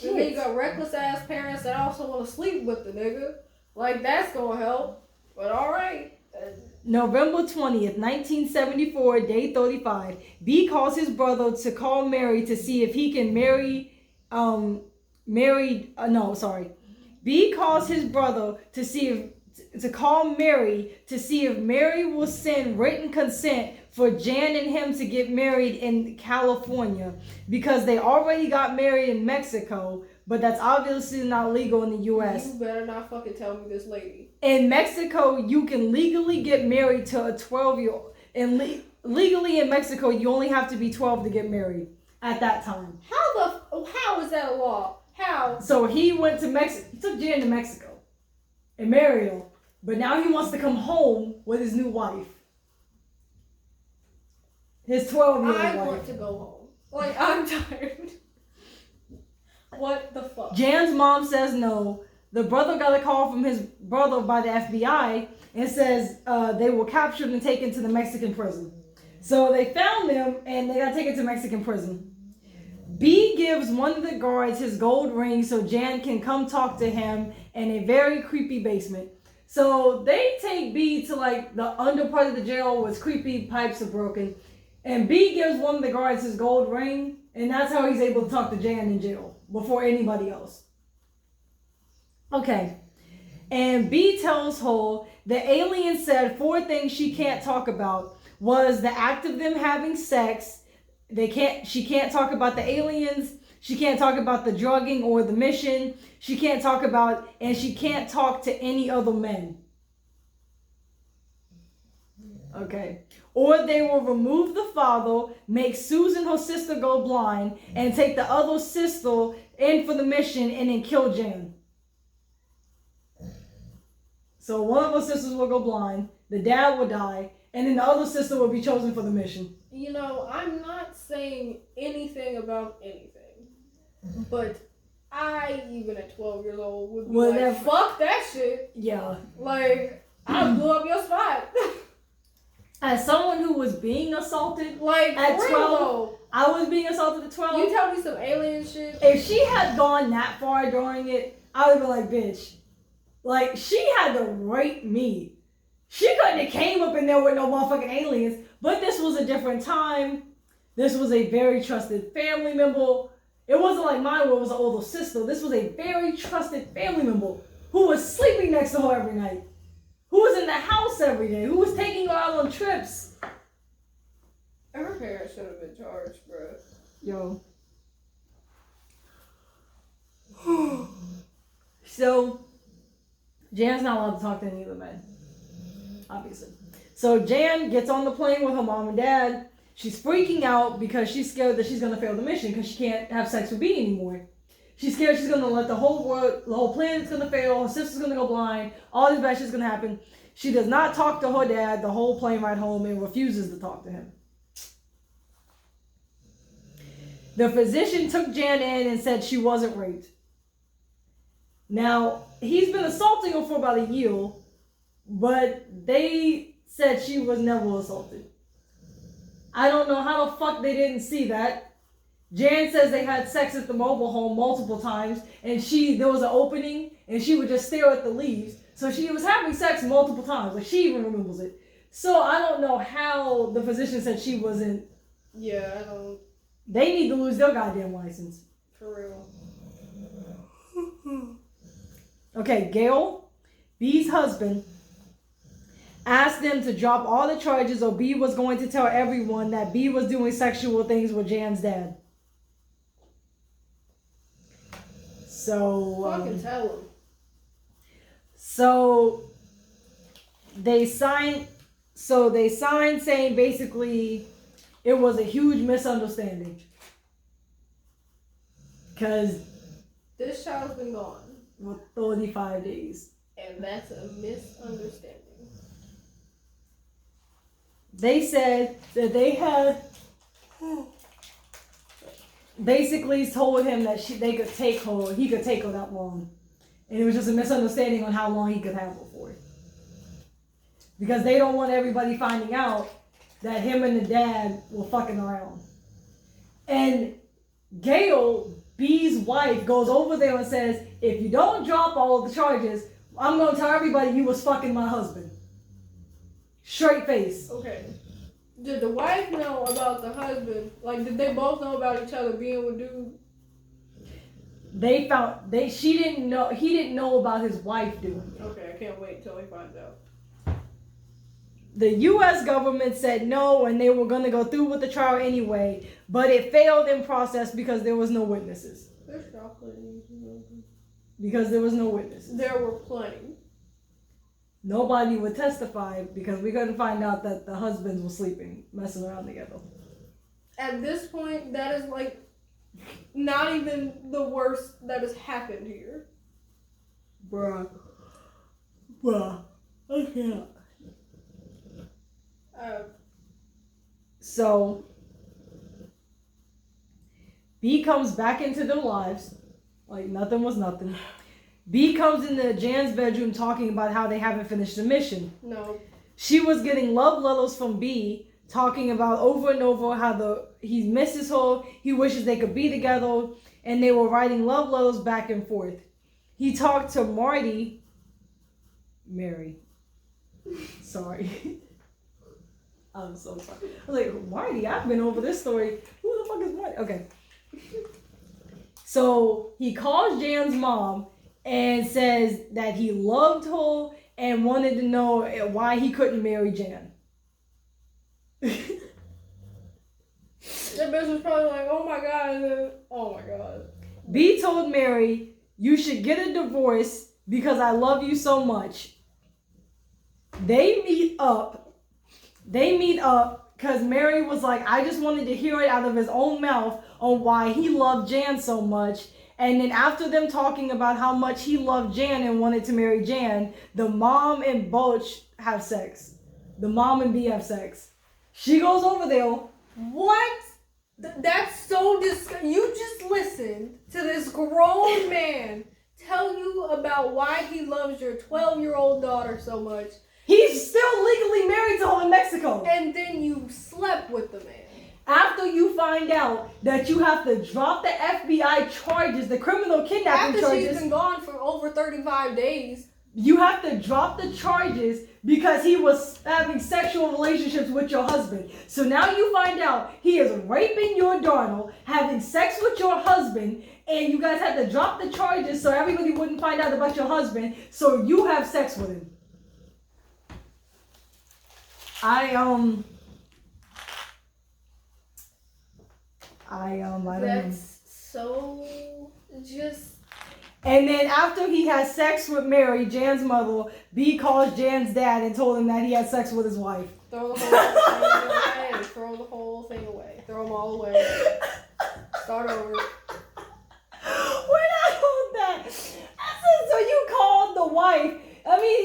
And then you got reckless ass parents that also want to sleep with the nigga. Like, that's gonna help. But alright. November 20th, 1974, day 35. B calls his brother to call Mary to see if he can B calls his brother to call Mary to see if Mary will send written consent for Jan and him to get married in California, because they already got married in Mexico, but that's obviously not legal in the U.S. You better not fucking tell me this lady. In Mexico, you can legally get married to a 12-year-old. And legally in Mexico, you only have to be 12 to get married at that time. How is that a law? How? So he went to Mexico. He took Jan to Mexico and married her. But now he wants to come home with his new wife. His 12-year-old wife. I want to go home. Like, I'm tired. What the fuck? Jan's mom says no. The brother got a call from his brother by the FBI and says they were captured and taken to the Mexican prison. So they found them and they got taken to Mexican prison. B gives one of the guards his gold ring so Jan can come talk to him in a very creepy basement. So they take B to like the under part of the jail where creepy pipes are broken. And B gives one of the guards his gold ring, and that's how he's able to talk to Jan in jail before anybody else. Okay. And B tells her the alien said 4 things she can't talk about was the act of them having sex. She can't talk about the aliens. She can't talk about the drugging or the mission. She can't talk about, and she can't talk to any other men. Okay. Or they will remove the father, make Susan, her sister, go blind, and take the other sister in for the mission and then kill Jan. So one of her sisters will go blind, the dad will die, and then the other sister will be chosen for the mission. You know, I'm not saying anything about anything, but I, even at 12 years old, would be like, fuck that shit. Yeah. Like, I blew up your spot. As someone who was being assaulted, like, at 12, though. I was being assaulted at 12. You tell me some alien shit. If she had gone that far during it, I would have been like, bitch. Like, she had to rape me. She couldn't have came up in there with no motherfucking aliens. But this was a different time. This was a very trusted family member. It wasn't like mine where it was an older sister. This was a very trusted family member who was sleeping next to her every night. Who was in the house every day. Who was taking her out on trips. Her parents should have been charged, bro. Yo. So, Jan's not allowed to talk to any of the men. Obviously. So Jan gets on the plane with her mom and dad. She's freaking out because she's scared that she's going to fail the mission because she can't have sex with B anymore. She's scared she's going to let the whole planet's going to fail. Her sister's going to go blind. All this bad shit's going to happen. She does not talk to her dad the whole plane ride home and refuses to talk to him. The physician took Jan in and said she wasn't raped. Now, he's been assaulting her for about a year, but they said she was never assaulted. I don't know how the fuck they didn't see that. Jan says they had sex at the mobile home multiple times, and there was an opening, and she would just stare at the leaves. So she was having sex multiple times. Like, she even remembers it. So I don't know how the physician said she wasn't. Yeah, I don't. They need to lose their goddamn license. For real. Okay, Gail, B's husband, asked them to drop all the charges or B was going to tell everyone that B was doing sexual things with Jan's dad. So... Fucking tell him. So they signed saying basically it was a huge misunderstanding. Because this child's been gone for 35 days. And that's a misunderstanding. they said that they had basically told him that they could take her, he could take her that long. And it was just a misunderstanding on how long he could have her for. Because they don't want everybody finding out that him and the dad were fucking around. And Gail, B's wife, goes over there and says, if you don't drop all of the charges, I'm going to tell everybody you was fucking my husband. Straight face. Okay. Did the wife know about the husband? Like, did they both know about each other being with dude? He didn't know about his wife doing it. Okay, I can't wait until he finds out. The U.S. government said no, and they were going to go through with the trial anyway, but it failed in process because there was no witnesses. There's chocolate. Because there was no witnesses. There were plenty. Nobody would testify because we couldn't find out that the husbands were sleeping, messing around together. At this point, that is like not even the worst that has happened here. Bruh, I can't. So, B comes back into their lives like nothing was nothing. B comes into Jan's bedroom talking about how they haven't finished the mission. No. She was getting love letters from B, talking about over and over how he misses her, he wishes they could be together, and they were writing love letters back and forth. He talked to Mary. Sorry. I'm so sorry. I was like, Marty, I've been over this story. Who the fuck is Marty? Okay. So he calls Jan's mom and says that he loved her and wanted to know why he couldn't marry Jan. That bitch was probably like, oh my god, and then, oh my god. B told Mary, you should get a divorce because I love you so much. They meet up because Mary was like, I just wanted to hear it out of his own mouth on why he loved Jan so much. And then after them talking about how much he loved Jan and wanted to marry Jan, the mom and Butch have sex. The mom and B have sex. She goes over there. What? That's so disgusting. You just listened to this grown man tell you about why he loves your 12-year-old daughter so much. He's still legally married to her in Mexico. And then you slept with the man. After you find out that you have to drop the FBI charges, the criminal kidnapping charges. After she's been gone for over 35 days. You have to drop the charges because he was having sexual relationships with your husband. So now you find out he is raping your daughter, having sex with your husband, and you guys had to drop the charges so everybody wouldn't find out about your husband, so you have sex with him. I don't know. That's so just... And then after he has sex with Mary, Jan's mother, B calls Jan's dad and told him that he had sex with his wife. Throw the whole thing away. Throw the whole thing away. Throw them all away. Start over. We're not on that. I said, so you called the wife.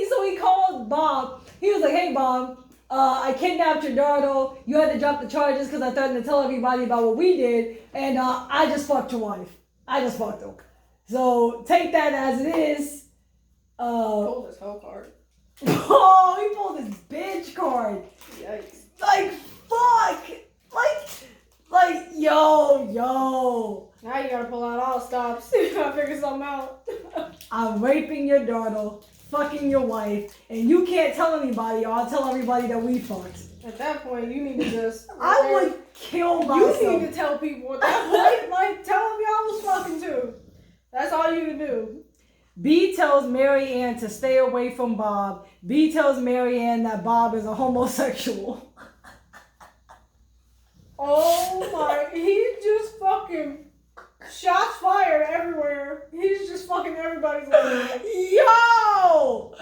So he called Bob. He was like, hey, Bob. I kidnapped your daughter. You had to drop the charges because I threatened to tell everybody about what we did. And I just fucked your wife. I just fucked her. So take that as it is. Pulled his hoe card. Oh, he pulled his bitch card. Yikes. Like, fuck. Like, yo. Now you gotta pull out all stops. You gotta figure something out. I'm raping your daughter, fucking your wife, and you can't tell anybody or I'll tell everybody that we fucked. At that point, you need to just... I would kill myself. You need to tell people at that point. Like, tell them y'all was fucking too. That's all you can do. B tells Mary Ann to stay away from Bob. B tells Mary Ann that Bob is a homosexual. Oh my... He just fucking... Shots fired everywhere. He's just fucking everybody's life. Yo!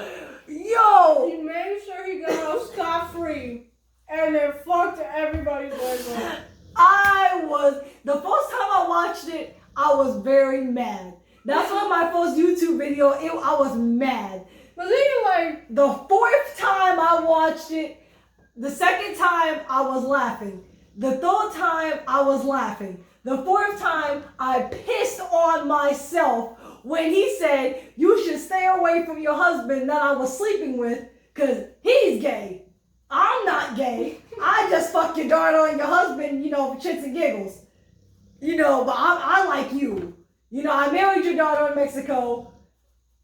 He made sure he got off scot-free. And then fucked everybody's life up. The first time I watched it, I was very mad. That's why my first YouTube video, I was mad. But then you're like... The fourth time I watched it, The second time, I was laughing. The third time, I was laughing. The fourth time, I pissed on myself when he said, you should stay away from your husband that I was sleeping with because he's gay. I'm not gay. I just fuck your daughter and your husband, for shits and giggles. But I like you. I married your daughter in Mexico,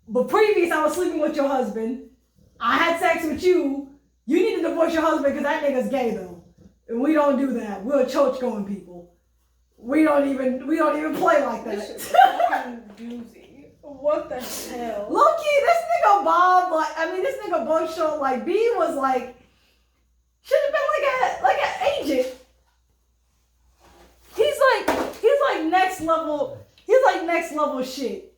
but previous I was sleeping with your husband. I had sex with you. You need to divorce your husband because that nigga's gay though. And we don't do that. We're church going people. We don't even play like that. This is fucking doozy. What the hell? Low-key, this nigga Bob, this nigga Buckshot, B was should have been like an agent. He's like next level. He's like next level shit.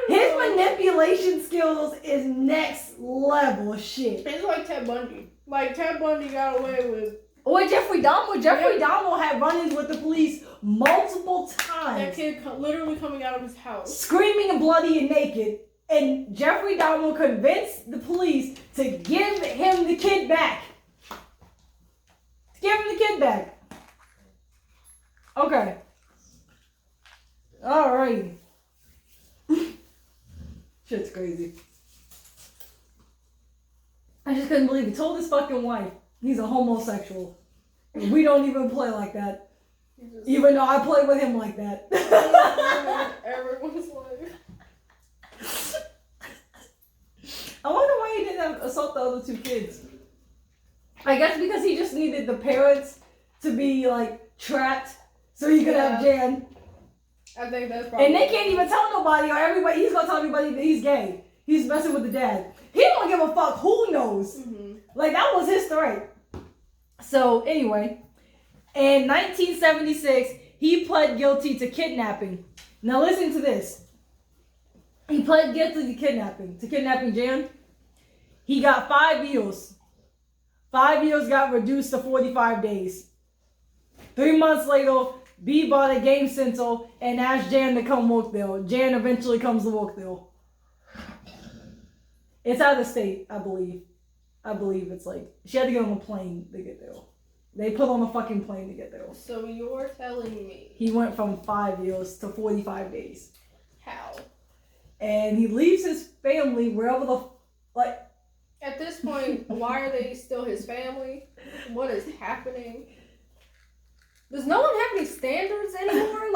His manipulation skills is next level shit. It's like Ted Bundy. Like Ted Bundy got away with. Or Jeffrey Dahmer. Jeffrey Dahmer had run-ins with the police multiple times. That kid literally coming out of his house. Screaming and bloody and naked. And Jeffrey Dahmer convinced the police to give him the kid back. Okay. Alright. Shit's crazy. I just couldn't believe he told his fucking wife he's a homosexual. And we don't even play like that. Even though I play with him like that. Everyone's like. I wonder why he didn't assault the other two kids. I guess because he just needed the parents to be trapped so he could have Jan. I think that's probably. And they can't even tell nobody or everybody. He's gonna tell everybody that he's gay. He's messing with the dad. He don't give a fuck who knows. Mm-hmm. That was his threat. So anyway, in 1976, he pled guilty to kidnapping. Now listen to this. He pled guilty to kidnapping Jan. He got 5 years. 5 years got reduced to 45 days. 3 months later, B bought a game center and asked Jan to come work there. Jan eventually comes to work there. It's out of state, I believe. I believe it's she had to get on a plane to get there. They put on a fucking plane to get there. So you're telling me he went from 5 years to 45 days. How? And he leaves his family wherever the At this point, why are they still his family? What is happening? Does no one have any standards anymore?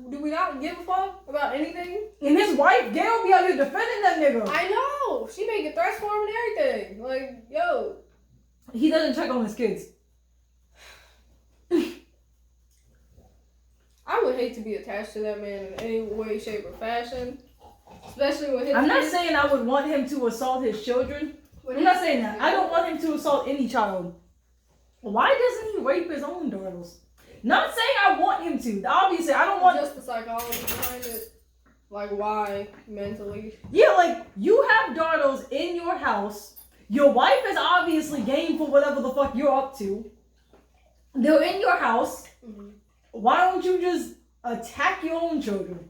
Do we not give a fuck about anything? And his wife, Gail, be out here defending that nigga. I know! She making threats for him and everything. Yo. He doesn't check on his kids. I would hate to be attached to that man in any way, shape, or fashion. Especially with his I'm not kids. saying I would want him to assault his children. I'm not saying that. I don't want him to assault any child. Why doesn't he rape his own daughters? Not saying I want him to. Obviously, I don't want... Just the psychology behind it. Why mentally? Yeah, you have daughters in your house. Your wife is obviously game for whatever the fuck you're up to. They're in your house. Mm-hmm. Why don't you just attack your own children?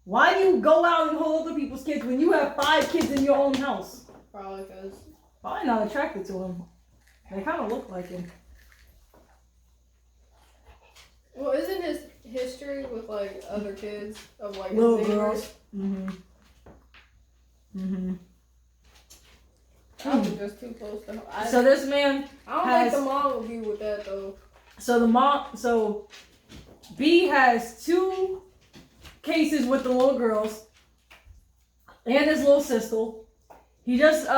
Why do you go out and hold other people's kids when you have 5 kids in your own house? Probably because... Probably not attracted to him. They kind of look like him. Well, isn't his history with other kids of little his girls? Mm-hmm. I was just too close to him. So this man I don't has, think the mom would be with that though. So B has 2 cases with the little girls and his little sister. He just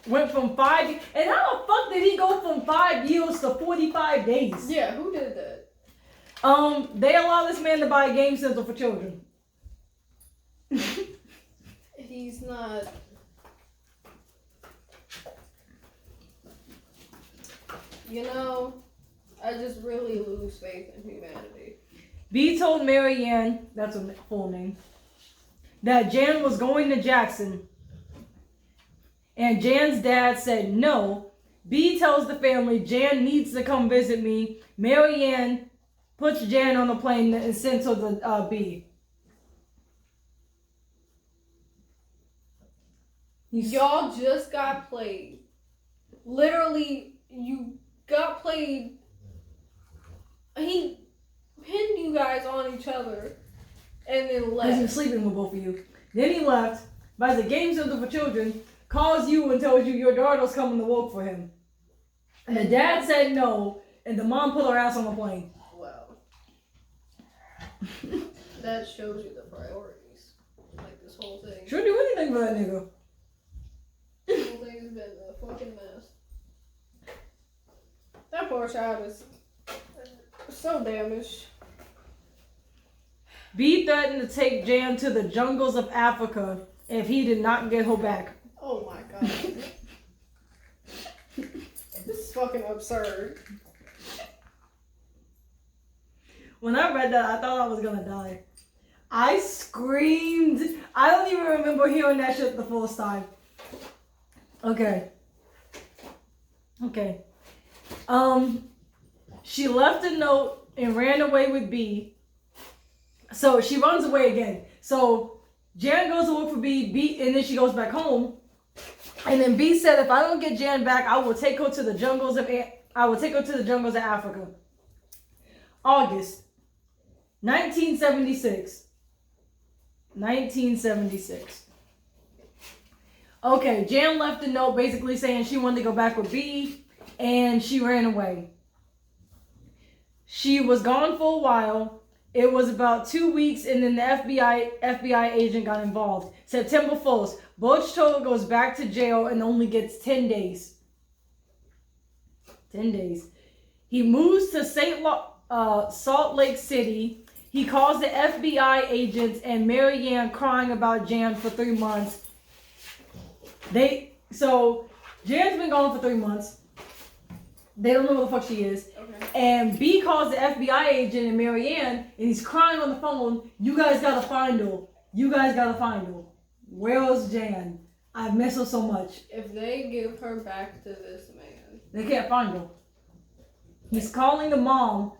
went from 5, and how the fuck did he go from 5 years to 45 days? Yeah, who did that? They allow this man to buy a game center for children. He's not. I just really lose faith in humanity. B told Mary Ann, that's her full name, that Jan was going to Jackson. And Jan's dad said no. B tells the family Jan needs to come visit me. Mary Ann puts Jan on the plane and sends her to B. Y'all just got played. Literally you got played. He pinned you guys on each other and then left. Because he was sleeping with both of you. Then he left, buys a game center for children, calls you and tells you your daughter's coming to work for him. And the dad said no, and the mom put her ass on the plane. Wow. That shows you the priorities. Like this whole thing. Sure do anything for that nigga. This whole thing has been a fucking mess. That poor child is so damaged. B threatened to take Jan to the jungles of Africa if he did not get her back. Oh my god. This is fucking absurd. When I read that, I thought I was gonna die. I screamed. I don't even remember hearing that shit the first time. Okay. She left a note and ran away with B. So she runs away again. So Jan goes to work for B, and then she goes back home. And then B said, if I don't get Jan back, I will take her to the jungles of Africa. August 1976. Okay, Jan left a note basically saying she wanted to go back with B, and she ran away. She was gone for a while. It was about 2 weeks, and then the FBI agent got involved. September 1st, Butch Toll goes back to jail and only gets 10 days. 10 days. He moves to Salt Lake City. He calls the FBI agents and Mary Ann crying about Jan for 3 months. So Jan's been gone for 3 months. They don't know where the fuck she is. Okay. And B calls the FBI agent and Mary Ann, and he's crying on the phone. You guys gotta find her. Where's Jan? I miss her so much. If they give her back to this man, They can't find her. He's calling the mom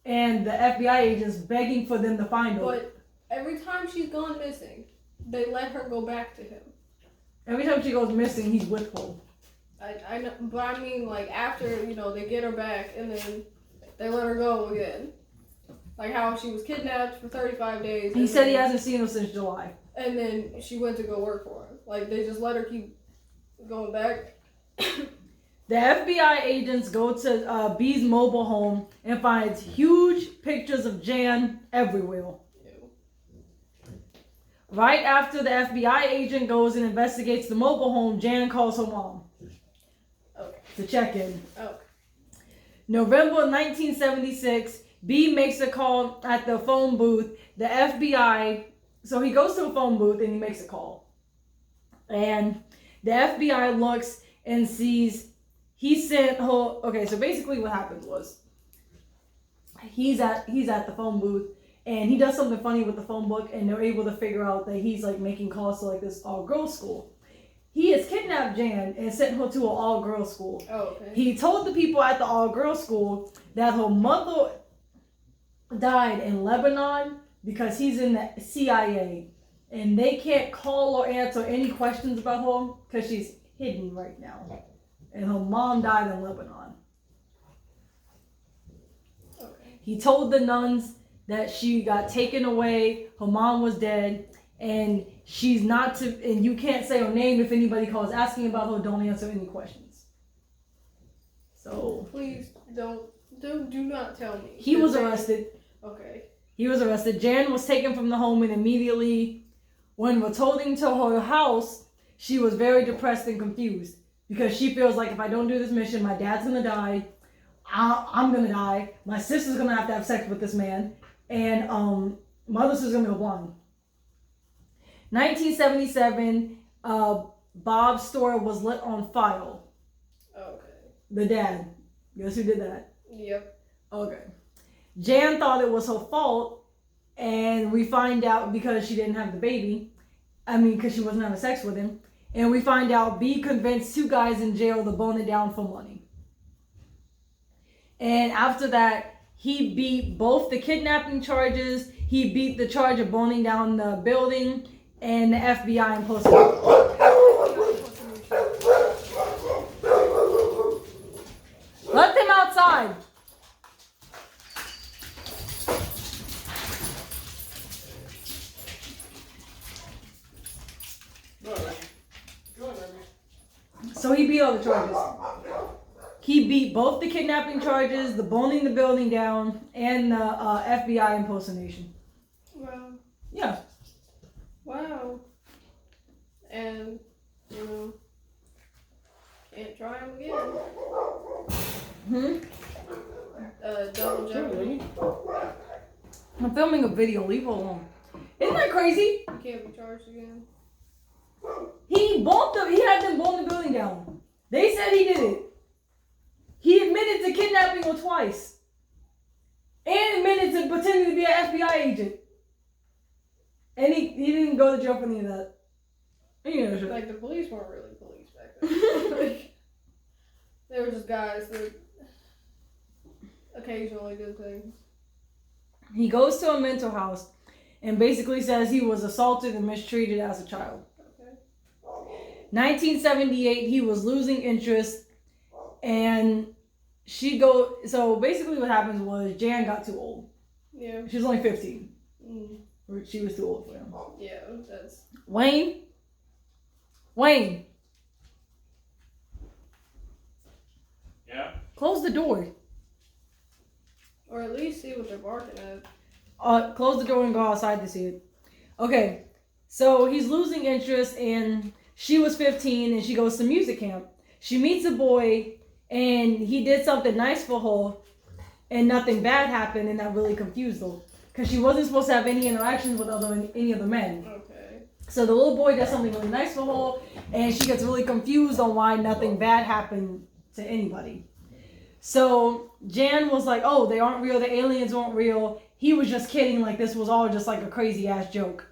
and the FBI agents begging for them to find her. but every time she's gone missing, they let her go back to him. Every time she goes missing, he's with her. I know, but I mean, like, after, they get her back and then they let her go again. Like how she was kidnapped for 35 days. He said he hasn't seen her since July. And then she went to go work for him. Like, they just let her keep going back. The FBI agents go to B's mobile home and finds huge pictures of Jan everywhere. Right after the FBI agent goes and investigates the mobile home, Jan calls her mom. Okay. To check in. Okay. November 1976, B makes a call at the phone booth. The FBI, so he goes to a phone booth and he makes a call. And the FBI looks and sees he sent her. Okay, so basically what happened was he's at the phone booth and he does something funny with the phone book, and they're able to figure out that he's like making calls to like this all-girls school. He has kidnapped Jan and sent her to an all-girls school. Oh, okay. He told the people at the all-girls school that her mother died in Lebanon because he's in the CIA, and they can't call or answer any questions about her because she's hidden right now. And her mom died in Lebanon. Okay. He told the nuns that she got taken away, her mom was dead, and she's not to, and you can't say her name if anybody calls asking about her, don't answer any questions. So Please do not tell me. he was arrested. Okay. He was arrested. Jan was taken from the home, and immediately when returning to her house, she was very depressed and confused because she feels like if I don't do this mission, my dad's gonna die, I'm gonna die, my sister's gonna have to have sex with this man, and my other sister's gonna go blind. 1977, Bob's store was lit on fire. Okay. The dad. Guess who did that? Yep. Okay. Jan thought it was her fault, and we find out because she didn't have the baby. Because she wasn't having sex with him. And we find out B convinced 2 guys in jail to burn it down for money. And after that, he beat both the kidnapping charges, he beat the charge of burning down the building, and the FBI imposed So he beat all the charges. He beat both the kidnapping charges, the burning the building down, and the FBI impersonation. Wow. Yeah. Wow. And, you know, can't try him again. Double jeopardy. I'm filming a video, leave her alone. Isn't that crazy? You can't be charged again. He had them burn the building down. They said he did it. He admitted to kidnapping her twice. And admitted to pretending to be an FBI agent. And he didn't go to jail for any of that. You know, Like, the police weren't really police back then. Like, they were just guys that occasionally did things. he goes to a mental house and basically says he was assaulted and mistreated as a child. Okay. 1978, he was losing interest, and so basically what happens was Jan got too old. Yeah. She was only 15. Mm. She was too old for him. Yeah, that's... Wayne. Yeah? Close the door. Or at least see what they're barking at. Close the door and go outside to see it. Okay, so he's losing interest, and she was 15, and she goes to music camp. She meets a boy, and he did something nice for her, and nothing bad happened, and that really confused her. Because she wasn't supposed to have any interactions with any other men. Okay. So the little boy does something really nice for her, and she gets really confused on why nothing bad happened to anybody. So Jan was like, oh, they aren't real, the aliens aren't real. He was just kidding, like this was all just like a crazy ass joke.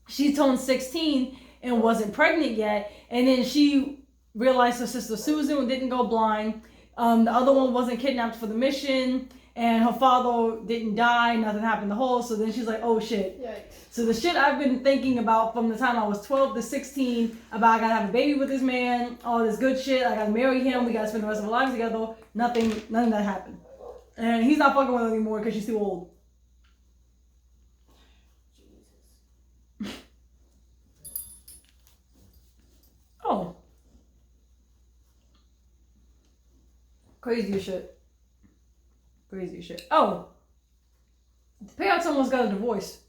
She turned 16 and wasn't pregnant yet, and then she realized her sister Susan didn't go blind. The other one wasn't kidnapped for the mission, and her father didn't die, nothing happened to her. So then she's like, oh shit. Yikes. So the shit I've been thinking about from the time I was 12 to 16, about I gotta have a baby with this man, all this good shit, I gotta marry him, we gotta spend the rest of our lives together, none of that happened. And he's not fucking with her anymore because she's too old. Oh. Crazy as shit. Crazy as shit. Oh. The parents almost got a divorce.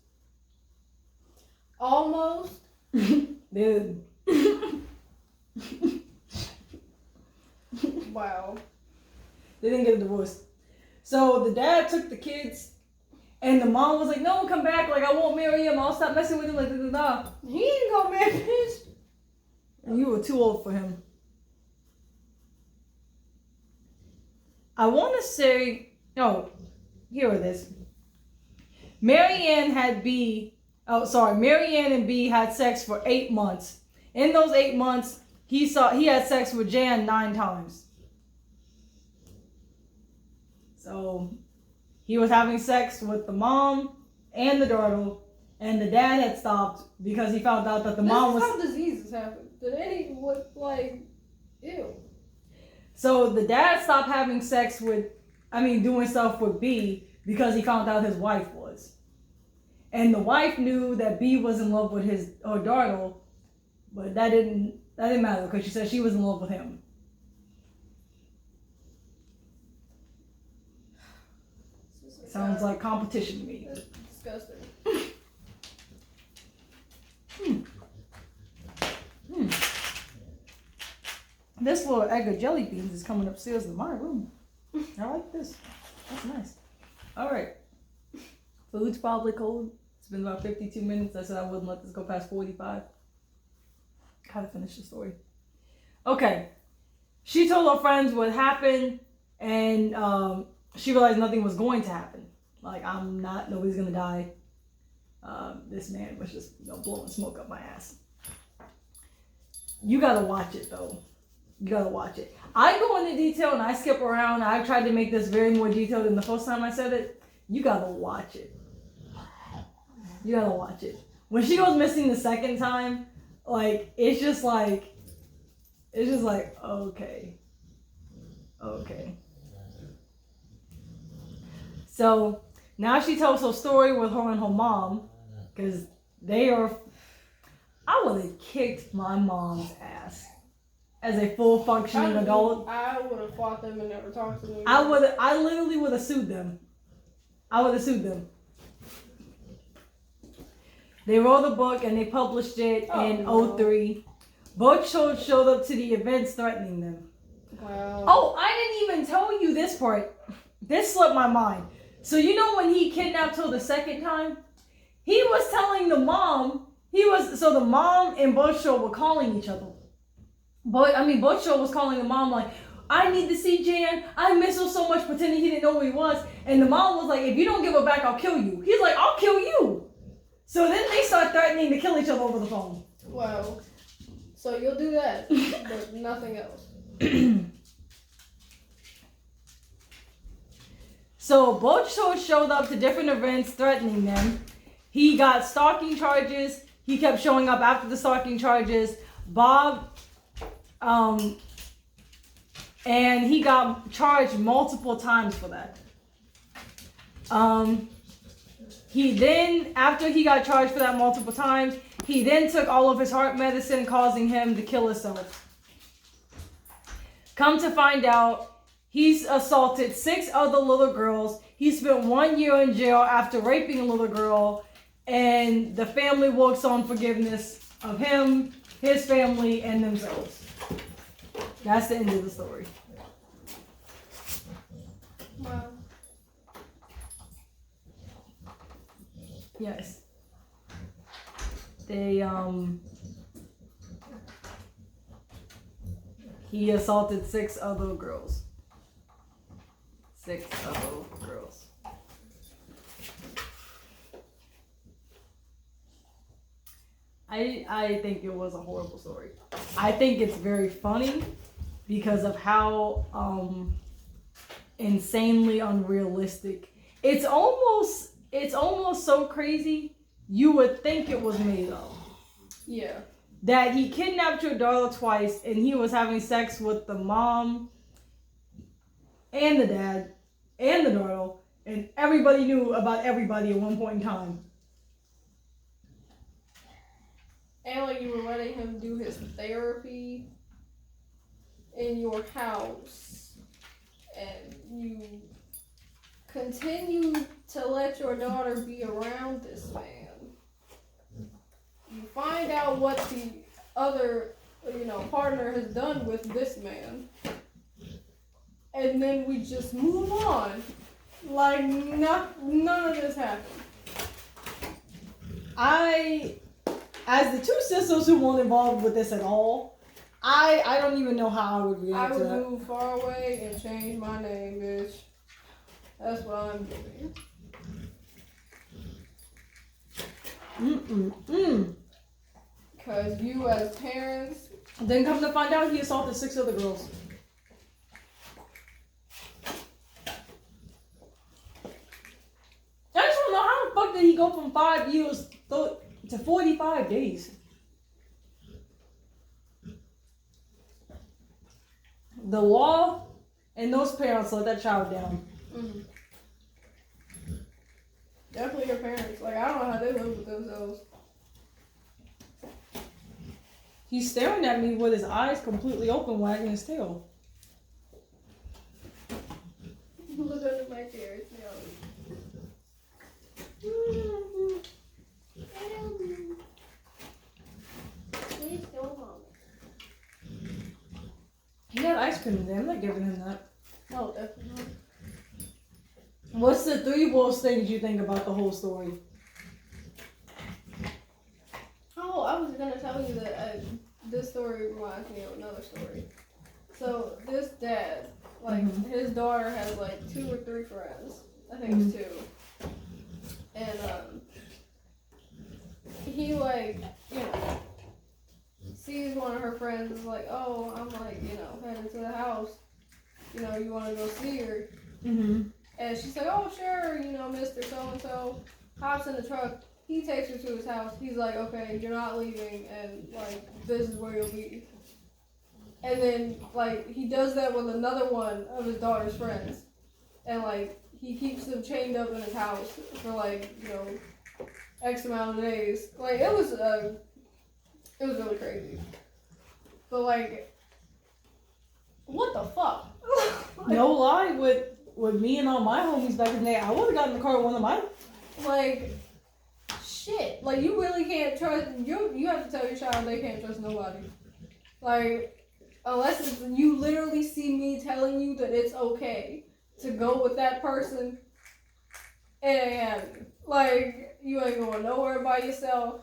Almost. Dude. Wow. They didn't get a divorce. So the dad took the kids, and the mom was like, no, come back. Like, I won't marry him. I'll stop messing with him. Like, da, da, da. He ain't gonna marry bitch. And you were too old for him. I want to say, here it is. Marianne and B had sex for 8 months. In those 8 months, he had sex with Jan 9 times. So he was having sex with the mom and the daughter, and the dad had stopped because he found out that the mom was... This is how diseases happen. Ew. So the dad stopped having doing stuff with B because he found out his wife was. And the wife knew that B was in love with her daughter, but that didn't matter because she said she was in love with him. Sounds like competition to me. That's disgusting. This little egg of jelly beans is coming upstairs in my room. I like this. That's nice. All right. Food's probably cold. It's been about 52 minutes. I said I wouldn't let this go past 45. Gotta finish the story. Okay. She told her friends what happened, and she realized nothing was going to happen. Like, nobody's gonna die. This man was just blowing smoke up my ass. You gotta watch it though. You gotta watch it. I go into detail and I skip around. I've tried to make this very more detailed than the first time I said it. You gotta watch it. You gotta watch it. When she goes missing the second time, like, it's just like, okay. Okay. So now she tells her story with her and her mom, because I would have kicked my mom's ass. as a full functioning adult. I would have fought them and never talked to them. I literally would have sued them. They wrote a book and they published it in 03. Both showed up to the events threatening them. Wow. Oh, I didn't even tell you this part. This slipped my mind. So you know when he kidnapped her the second time? He was telling the mom, so the mom and Butcher were calling each other. Butcher was calling the mom like, I need to see Jan. I miss her so much, pretending he didn't know who he was. And the mom was like, if you don't give her back, I'll kill you. He's like, I'll kill you. So then they start threatening to kill each other over the phone. Wow. So you'll do that, but nothing else. So Butcher showed up to different events threatening them. He got stalking charges. He kept showing up after the stalking charges. Bob, and he got charged multiple times for that. He then, after he got charged for that multiple times, he then took all of his heart medicine, causing him to kill himself. Come to find out, he's assaulted 6 other little girls. He spent 1 year in jail after raping a little girl, and the family works on forgiveness of him, his family, and themselves. That's the end of the story. Wow. Yes. They, he assaulted 6 other girls. 6 other girls. I think it was a horrible story. I think it's very funny because of how insanely unrealistic. It's almost so crazy you would think it was made up. Yeah. That he kidnapped your daughter twice and he was having sex with the mom and the dad and the daughter, and everybody knew about everybody at one point in time. And like you were letting him do his therapy in your house, and you continue to let your daughter be around this man. You find out what the other, partner has done with this man, and then we just move on like none of this happened. As the 2 sisters who weren't involved with this at all, I don't even know how I would react I to would that. move far away and change my name, bitch. That's what I'm doing. Because you as parents... Then come to find out he assaulted 6 other girls. I just don't know how the fuck did he go from 5 years to 45 days. The law and those parents let that child down. Mm-hmm. Definitely your parents. Like, I don't know how they live with themselves. He's staring at me with his eyes completely open, wagging his tail. Look under my chair. It's Please don't vomit. He had ice cream today. I'm not giving him that. No, definitely not. What's the 3 worst things you think about the whole story? Oh, I was gonna tell you that this story reminds me of another story. So this dad, his daughter has 2 or 3 friends. I think it's 2. And he sees one of her friends is like, oh, I'm headed to the house. You want to go see her? Mm-hmm. And she's like, oh, sure, Mr. So-and-so. Hops in the truck. He takes her to his house. He's like, okay, you're not leaving, and, this is where you'll be. And then, he does that with another one of his daughter's friends. And, he keeps them chained up in his house for, X amount of days. It was really crazy. But, What the fuck? No lie, with me and all my homies back in the day, I would have gotten in the car with one of mine. Like, shit. Like, you really can't trust. You have to tell your child they can't trust nobody. Like, unless you literally see me telling you that it's okay to go with that person, it ain't happening. Like, you ain't going nowhere by yourself.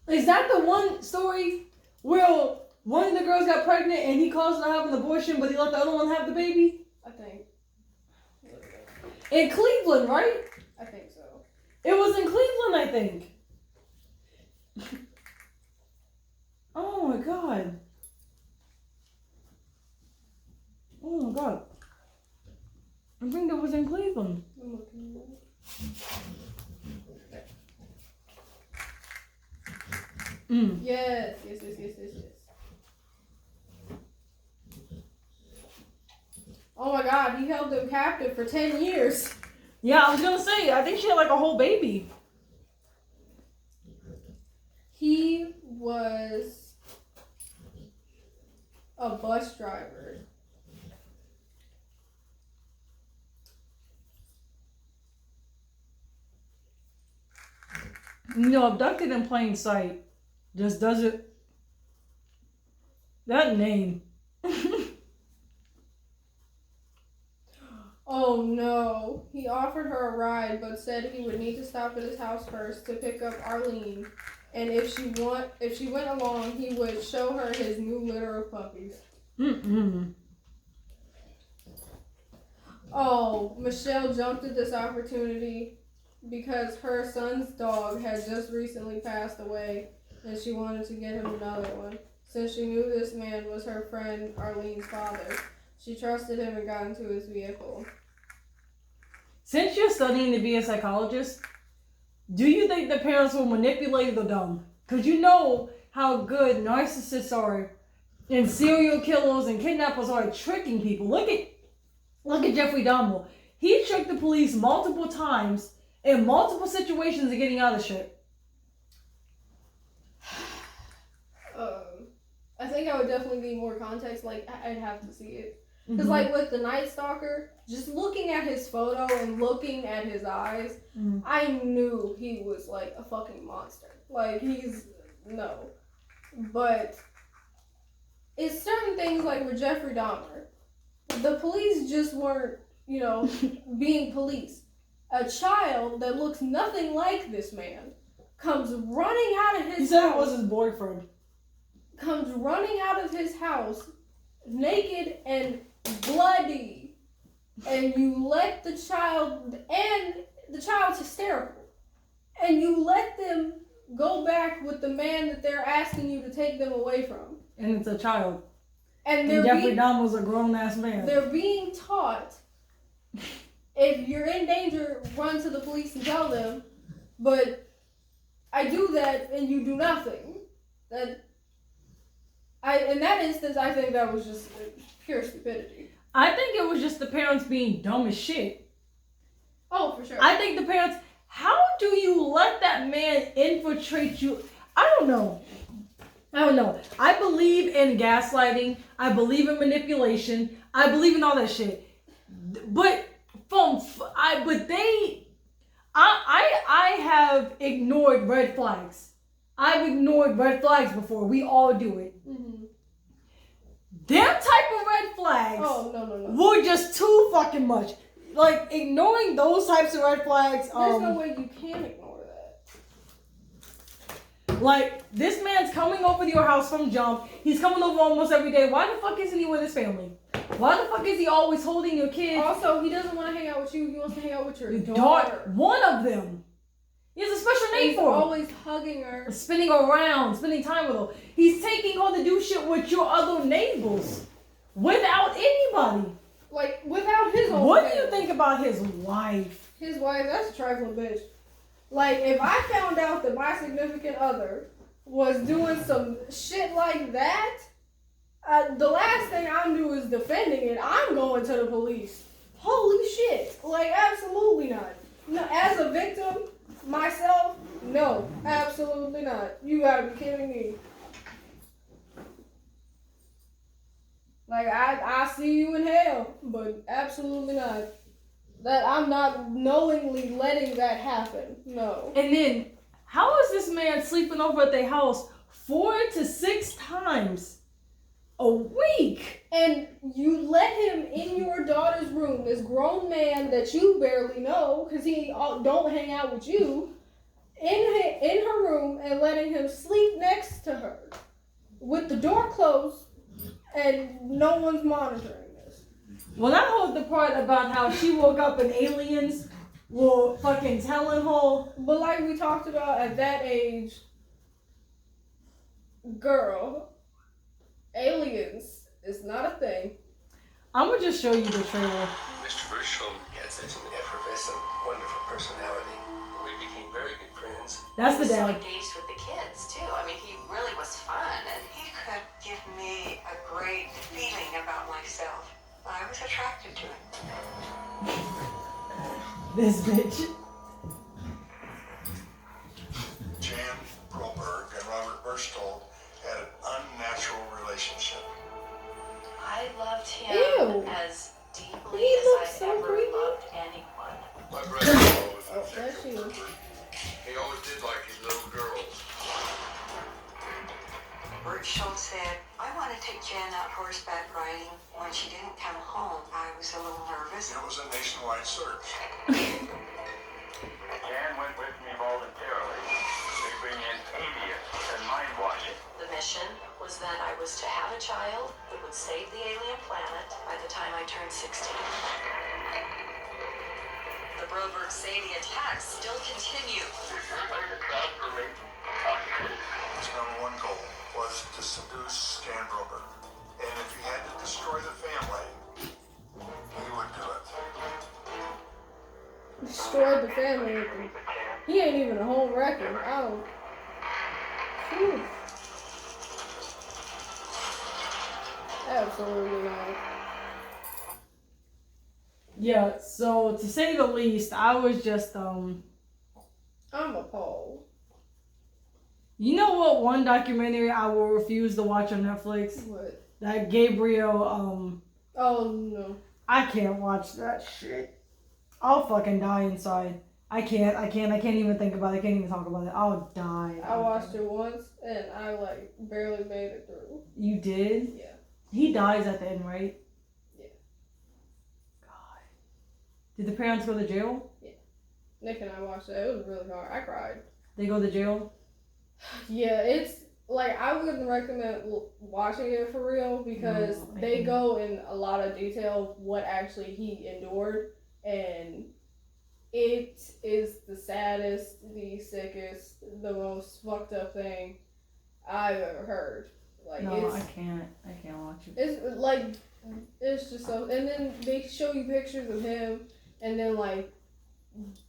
Is that the one story where one of the girls got pregnant and he caused her to have an abortion, but he let the other one have the baby? I think. In Cleveland, right? I think so. It was in Cleveland, I think. Oh my god. Oh my god. I think that was in Cleveland. I'm looking at it. Yes. Oh my god, he held them captive for 10 years. Yeah, I was gonna say, I think she had like a whole baby. He was a bus driver. You know, Abducted in Plain Sight just doesn't. That name. Oh no. He offered her a ride but said he would need to stop at his house first to pick up Arlene. And if she went along, he would show her his new litter of puppies. Oh, Michelle jumped at this opportunity because her son's dog had just recently passed away and she wanted to get him another one. Since she knew this man was her friend Arlene's father, she trusted him and got into his vehicle. Since you're studying to be a psychologist, do you think the parents were manipulated or dumb? Because you know how good narcissists are and serial killers and kidnappers are at tricking people. Look at Jeffrey Dahmer. He tricked the police multiple times in multiple situations of getting out of shit. I think I would definitely need more context. Like, I'd have to see it. Because, like, with the Night Stalker, just looking at his photo and looking at his eyes, I knew he was, like, a fucking monster. Like, no. But it's certain things, like with Jeffrey Dahmer. The police just weren't, being police. A child that looks nothing like this man comes running out of his house. He said it was his boyfriend. Comes running out of his house, naked and bloody, and you let the child's hysterical, and you let them go back with the man that they're asking you to take them away from. And it's a child. And Jeffrey Dahmer's a grown-ass man. They're being taught, if you're in danger, run to the police and tell them, but I do that and you do nothing. In that instance, I think that was just pure stupidity. I think it was just the parents being dumb as shit. Oh, for sure. I think the parents, how do you let that man infiltrate you? I don't know. I believe in gaslighting. I believe in manipulation. I believe in all that shit. But I have ignored red flags. I've ignored red flags before. We all do it. Them type of red flags were just too fucking much. Like, ignoring those types of red flags. There's no way you can ignore that. Like, this man's coming over to your house from jump. He's coming over almost every day. Why the fuck isn't he with his family? Why the fuck is he always holding your kids? Also, he doesn't want to hang out with you. He wants to hang out with your daughter. One of them. He has a special name for her. He's always hugging her. Spinning around, spending time with her. He's taking her to do shit with your other neighbors. Without anybody. Like, without his own What family. do you think about his wife? His wife, that's a trifling bitch. Like, if I found out that my significant other was doing some shit like that, the last thing I'm doing is defending it. I'm going to the police. Holy shit. Like, absolutely not. No, as a victim, myself, no, absolutely not. You gotta be kidding me. Like, I see you in hell, but absolutely not. That I'm not knowingly letting that happen. No. And then, how is this man sleeping over at their house 4 to 6 times a week? And you let him in your daughter's room, this grown man that you barely know, because he don't hang out with you, in her room, and letting him sleep next to her with the door closed, and no one's monitoring this. Well, I heard the part about how she woke up and aliens were fucking telling her. But like we talked about, at that age, girl, aliens is not a thing. I'm gonna just show you the trailer. Mr. Burchell had such an effervescent, wonderful personality. We became very good friends. That's the He was so dad. engaged with the kids too. I mean, he really was fun, and he could give me a great feeling about myself. I was attracted to him. This bitch. Jan Broberg and Robert Burstall had an unnatural relationship. I loved him Ew. as deeply He as looks I've so ever creepy. loved anyone. My brother always Oh, that's you. He always did like his little girls. Bert Schultz said, I want to take Jan out horseback riding. When she didn't come home, I was a little nervous. It was a nationwide search. Jan went with me voluntarily. They bring in aliens and mind washing. The mission was that I was to have a child that would save the alien planet by the time I turned 16. The Broberg Sadie attacks still continue. If you're going to transfer me, I'll do it. His number one goal was to seduce Jan Broberg. And if he had to destroy the family, he would do it. Destroyed the family with him. He ain't even a home wrecker. Oh. Whew. Absolutely not. Yeah, so to say the least, I was just I'm appalled. You know what one documentary I will refuse to watch on Netflix? What? That Gabriel, Oh no. I can't watch that shit. I'll fucking die inside. I can't even think about it. I can't even talk about it. I'll die. I watched it once and I like barely made it through. You did? Yeah. He dies at the end, right? Yeah. God. Did the parents go to jail? Nick and I watched it. It was really hard. I cried. They go to jail? Yeah, it's like I wouldn't recommend watching it for real because No, I they can't. go in a lot of detail of what actually he endured, and it is the saddest, the sickest, the most fucked up thing I've ever heard. Like No, it's I can't watch it. it's like it's just so. And then they show you pictures of him, and then like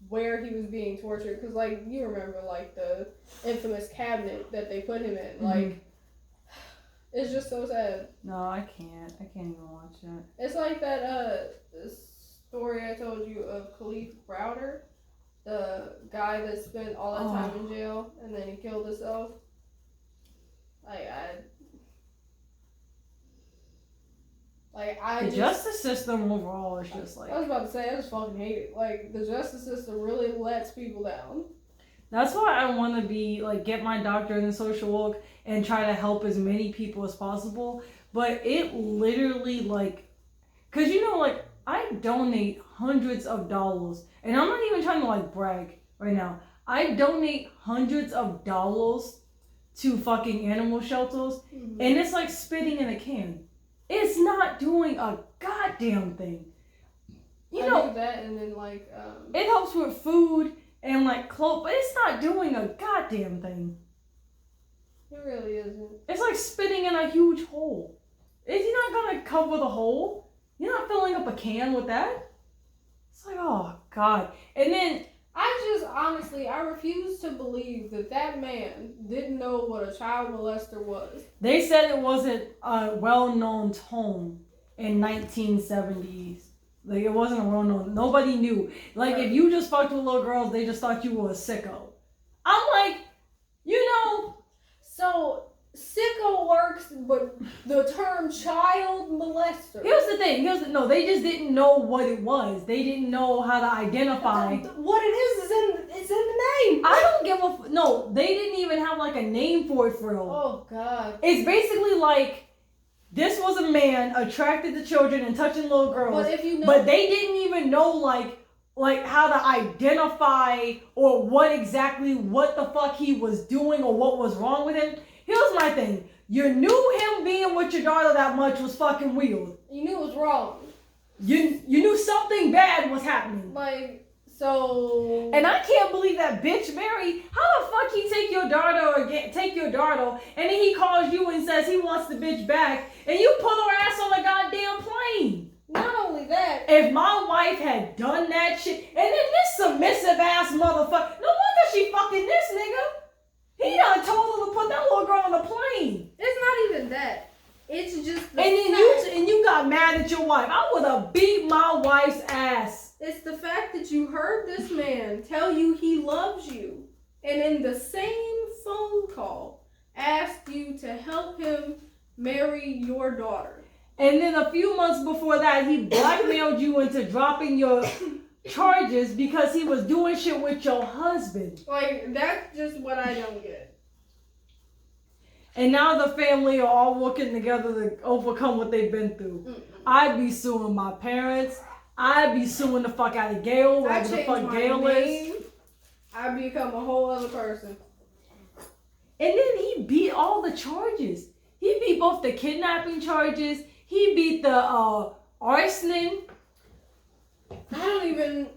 where he was being tortured, because like you remember like the infamous cabinet that they put him in. Like it's just so sad. No, I can't even watch that. It's like that story I told you of Khalif Browder, the guy that spent all that time in jail and then he killed himself. The justice system overall is just like... I was about to say, I just fucking hate it. Like, the justice system really lets people down. That's why I want to be, like, get my doctorate in social work and try to help as many people as possible. But it literally, like... Because, you know, like, I donate hundreds of dollars. And I'm not even trying to, like, brag right now. I donate hundreds of dollars to fucking animal shelters. Mm-hmm. And it's like spitting in a can. It's not doing a goddamn thing. You know, do that, and then like it helps with food and like clothes, but it's not doing a goddamn thing. it really isn't. It's like spitting in a huge hole. If you're not gonna cover the hole, you're not filling up a can with that. It's like, oh god. And then I refuse to believe that man didn't know what a child molester was. they said it wasn't a well-known term in 1970s. Like, it wasn't a well-known, nobody knew. Like, if you just fucked with little girls, they just thought you were a sicko. I'm like, you know. So sicko works, but the term child molester. Here's the thing. No, they just didn't know what it was. They didn't know how to identify. What it is it's in the name. I don't give a no. They didn't even have like a name for it for real. Oh God. It's basically like this was a man attracted to children and touching little girls. But if you know, but they didn't even know like how to identify or what the fuck he was doing or what was wrong with him. Here's my thing. You knew him being with your daughter that much was fucking weird. You knew it was wrong. You knew something bad was happening. Like, so... And I can't believe that bitch Mary, how the fuck he take your daughter, and then he calls you and says he wants the bitch back, and you put her ass on a goddamn plane. Not only that... If my wife had done that shit, and then this submissive ass motherfucker, no wonder she fucking this nigga. He done told her to put that little girl on the plane. It's not even that. It's just the And then you got mad at your wife. I would have beat my wife's ass. It's the fact that you heard this man tell you he loves you, and in the same phone call asked you to help him marry your daughter. And then a few months before that, he blackmailed you into dropping your charges because he was doing shit with your husband. Like, that's just what I don't get. And now the family are all working together to overcome what they've been through. I'd be suing my parents. I'd be suing the fuck out of Gail, whatever the fuck Gail is. I become a whole other person. And then he beat all the charges. He beat both the kidnapping charges. He beat the arsoning. I don't even...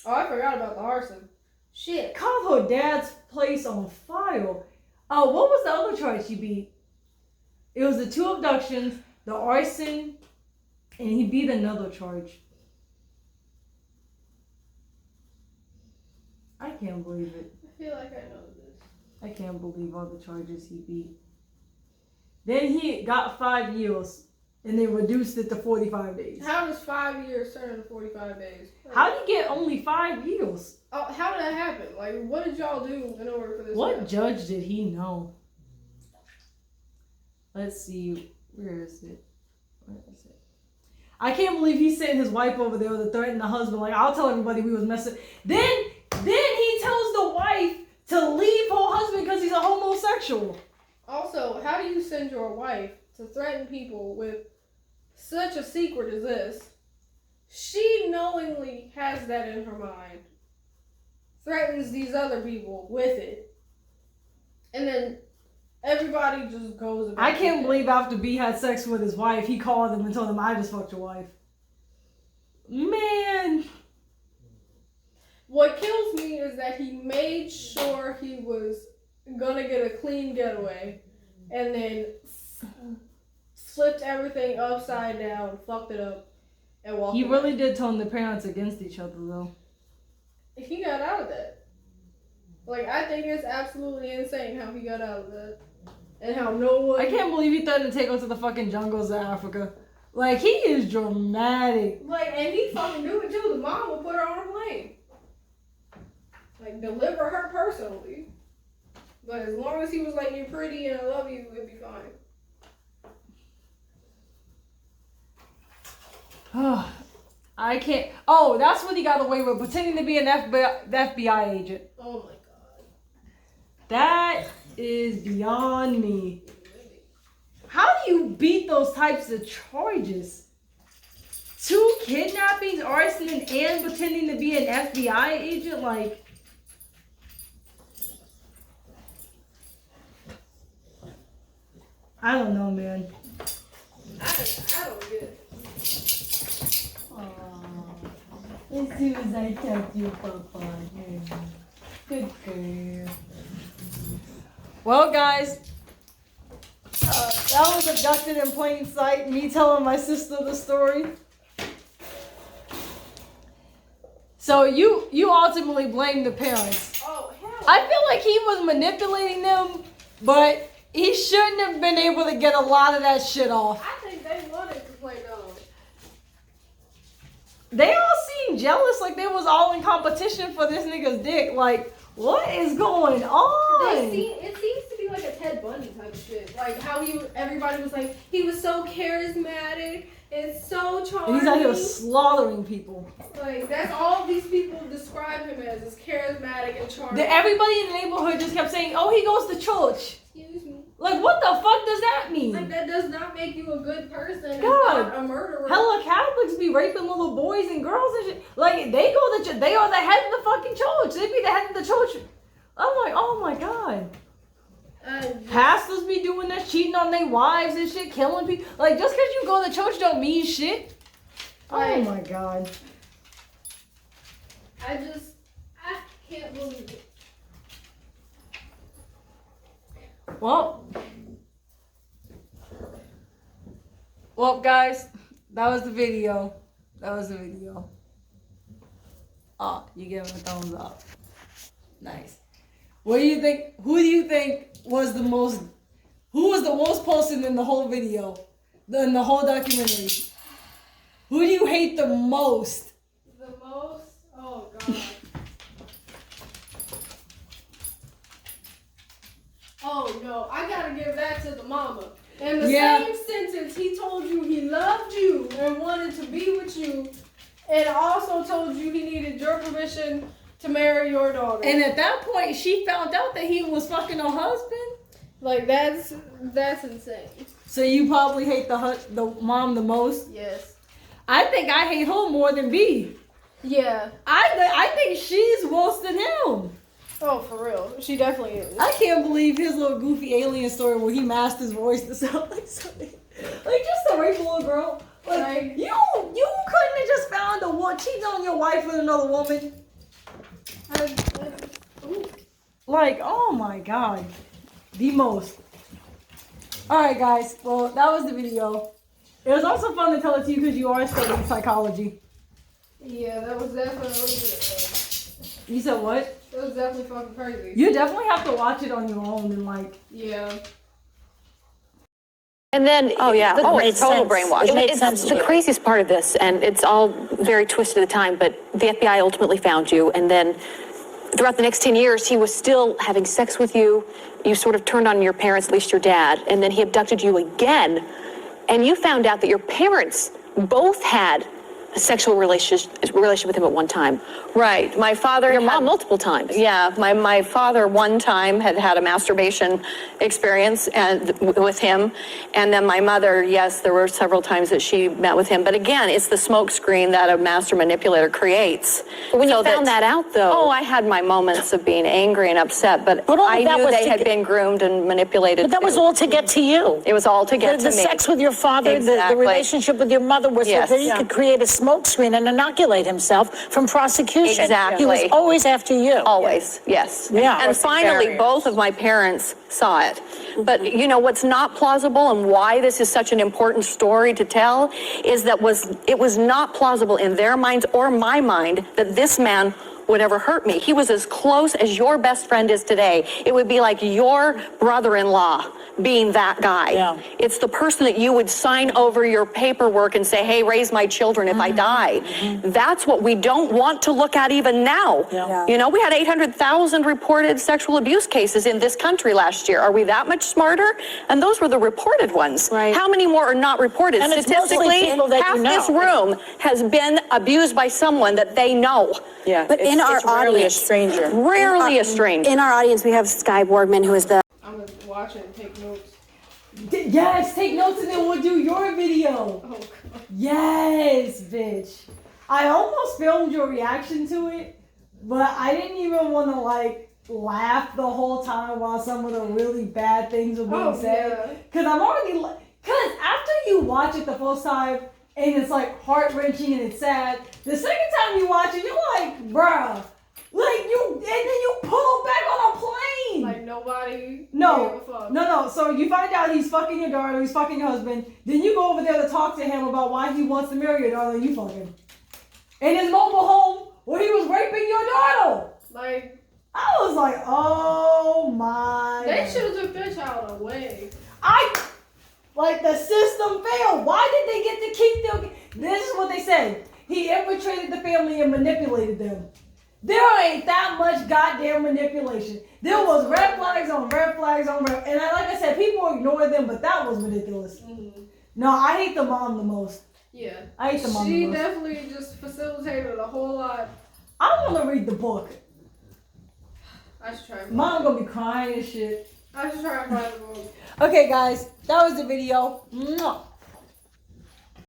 Oh, I forgot about the arson. Shit. Caught her dad's place on fire. What was the other charge he beat? It was the 2 abductions, the arson, and he beat another charge. I can't believe it. I feel like I know this. I can't believe all the charges he beat. Then he got 5 years, and they reduced it to 45 days. How does 5 years turn into 45 days? How did you get only 5 years? Oh, how did that happen? Like, what did y'all do in order for this to What happen? judge did he know? Let's see. Where is it? I can't believe he sent his wife over there to threaten the husband. Like, I'll tell everybody we was messing. Then he tells the wife to leave her husband because he's a homosexual. Also, how do you send your wife to threaten people with such a secret as this? She knowingly has that in her mind. Threatens these other people with it. And then everybody just goes about I can't it. believe after B had sex with his wife, he called him and told him, I just fucked your wife. Man. What kills me is that he made sure he was gonna get a clean getaway and then flipped everything upside down, fucked it up, and walked He away. really did turn the parents against each other, though. He got out of that. Like, I think it's absolutely insane how he got out of that. And how no one... I can't believe he threatened to take her to the fucking jungles of Africa. Like, he is dramatic. Like, and he fucking knew it too. The mom would put her on a plane. Like, deliver her personally. But as long as he was like, you're pretty and I love you, it'd be fine. I can't... Oh, that's what he got away with, pretending to be an FBI agent. Oh my god. That is beyond me. How do you beat those types of charges? 2 kidnappings, arson, and pretending to be an FBI agent? Like... I don't know, man. I don't get it. As soon as I touch you, Papa. Good girl. Well, guys, that was Abducted in Plain Sight. Me telling my sister the story. So you ultimately blame the parents. Oh, hell. I feel like he was manipulating them, but he shouldn't have been able to get a lot of that shit off. I think they wanted to play dumb. They all seemed jealous, like they was all in competition for this nigga's dick. Like, what is going on? It seems to be like like a Ted Bundy type of shit. Like how everybody was like, he was so charismatic and so charming. And he's out here slaughtering people. Like that's all these people describe him as, is charismatic and charming. Everybody in the neighborhood just kept saying, oh, he goes to church. Excuse me. Like, what the fuck does that mean? Like that does not make you a good person. God, and not a murderer. Hella Catholics be raping little boys and girls and shit. Like they go to they are the head of the fucking church. They be the head of the church. I'm like, oh my god. Pastors be doing that, cheating on their wives and shit, killing people. Like just because you go to church don't mean shit. Oh my god. I can't believe it. Well, guys, that was the video. Oh, you give him a thumbs up. Nice. What do you think? Who do you think was the most? Who was the most posted in the whole video? In the whole documentary? Who do you hate the most? The most? Oh god. Oh no, I gotta give that to the mama. In the same sentence, he told you he loved you and wanted to be with you, and also told you he needed your permission to marry your daughter. And at that point, she found out that he was fucking her husband. Like that's insane. So you probably hate the mom the most. Yes. I think I hate her more than B. Yeah. I think she's worse than him. Oh, for real. She definitely is. I can't believe his little goofy alien story where he masked his voice to sound like something. Like, just to rape a little girl. Like, you couldn't have just found a woman, cheating on your wife with another woman. Like, oh my god. The most. Alright, guys. Well, that was the video. It was also fun to tell it to you because you are studying psychology. Yeah, that was definitely... You said what? It was definitely fucking crazy. You definitely have to watch it on your own and like... Yeah. And then, it's total brainwash. It made sense. The craziest part of this, and it's all very twisted at the time, but the FBI ultimately found you, and then throughout the next 10 years, he was still having sex with you. You sort of turned on your parents, at least your dad, and then he abducted you again, and you found out that your parents both had a sexual relationship with him at one time. Right. My father. Your mom multiple times. Yeah. My father one time had a masturbation experience with him, and then my mother, yes, there were several times that she met with him. But again, it's the smoke screen that a master manipulator creates. But when you found that out, though. Oh, I had my moments of being angry and upset, but I knew they had been groomed and manipulated. But that was all to get to you. It was all to get to me. The sex with your father, the relationship with your mother was so that he could create a smoke screen and inoculate himself from prosecution. Exactly. He was always after you. Always, yes. Yeah. And finally, both of my parents saw it. But you know what's not plausible and why this is such an important story to tell is that it was not plausible in their minds or my mind that this man would ever hurt me. He was as close as your best friend is today. It would be like your brother-in-law being that guy. Yeah. It's the person that you would sign over your paperwork and say, hey, raise my children if I die. That's what we don't want to look at even now. Yeah. You know, we had 800,000 reported sexual abuse cases in this country last year. Are we that much smarter? And those were the reported ones. Right. How many more are not reported? And it's mostly statistically, people that half you know. this room has been abused by someone that they know. Yeah. But in our audience, Rarely a stranger. in our audience, we have Sky Borgman, who is the. I'm gonna watch it and take notes. Yes, take notes and then we'll do your video. Oh god. Yes, bitch. I almost filmed your reaction to it, but I didn't even want to like laugh the whole time while some of the really bad things were being said. Cause I'm already cause after you watch it the first time and it's like heart wrenching and it's sad, the second time you watch it, you're like, bruh. Like and then you pull back on a plane. Like nobody. No. gave a fuck. No. So you find out he's fucking your daughter, he's fucking your husband. Then you go over there to talk to him about why he wants to marry your daughter and you fuck him. In his mobile home where he was raping your daughter. Like, I was like, oh my. they should have took their child away. Like the system failed. Why did they get to keep them? This is what they said. He infiltrated the family and manipulated them. There ain't that much goddamn manipulation. There was red flags on red flags on red, and like I said, people ignore them, but that was ridiculous. No, I hate the mom the most. Yeah, I hate the mom the she most. definitely just facilitated a whole lot. I want to read the book. I should try. Mom gonna be crying and shit. I should try and find the book. Okay, guys, that was the video. Mwah.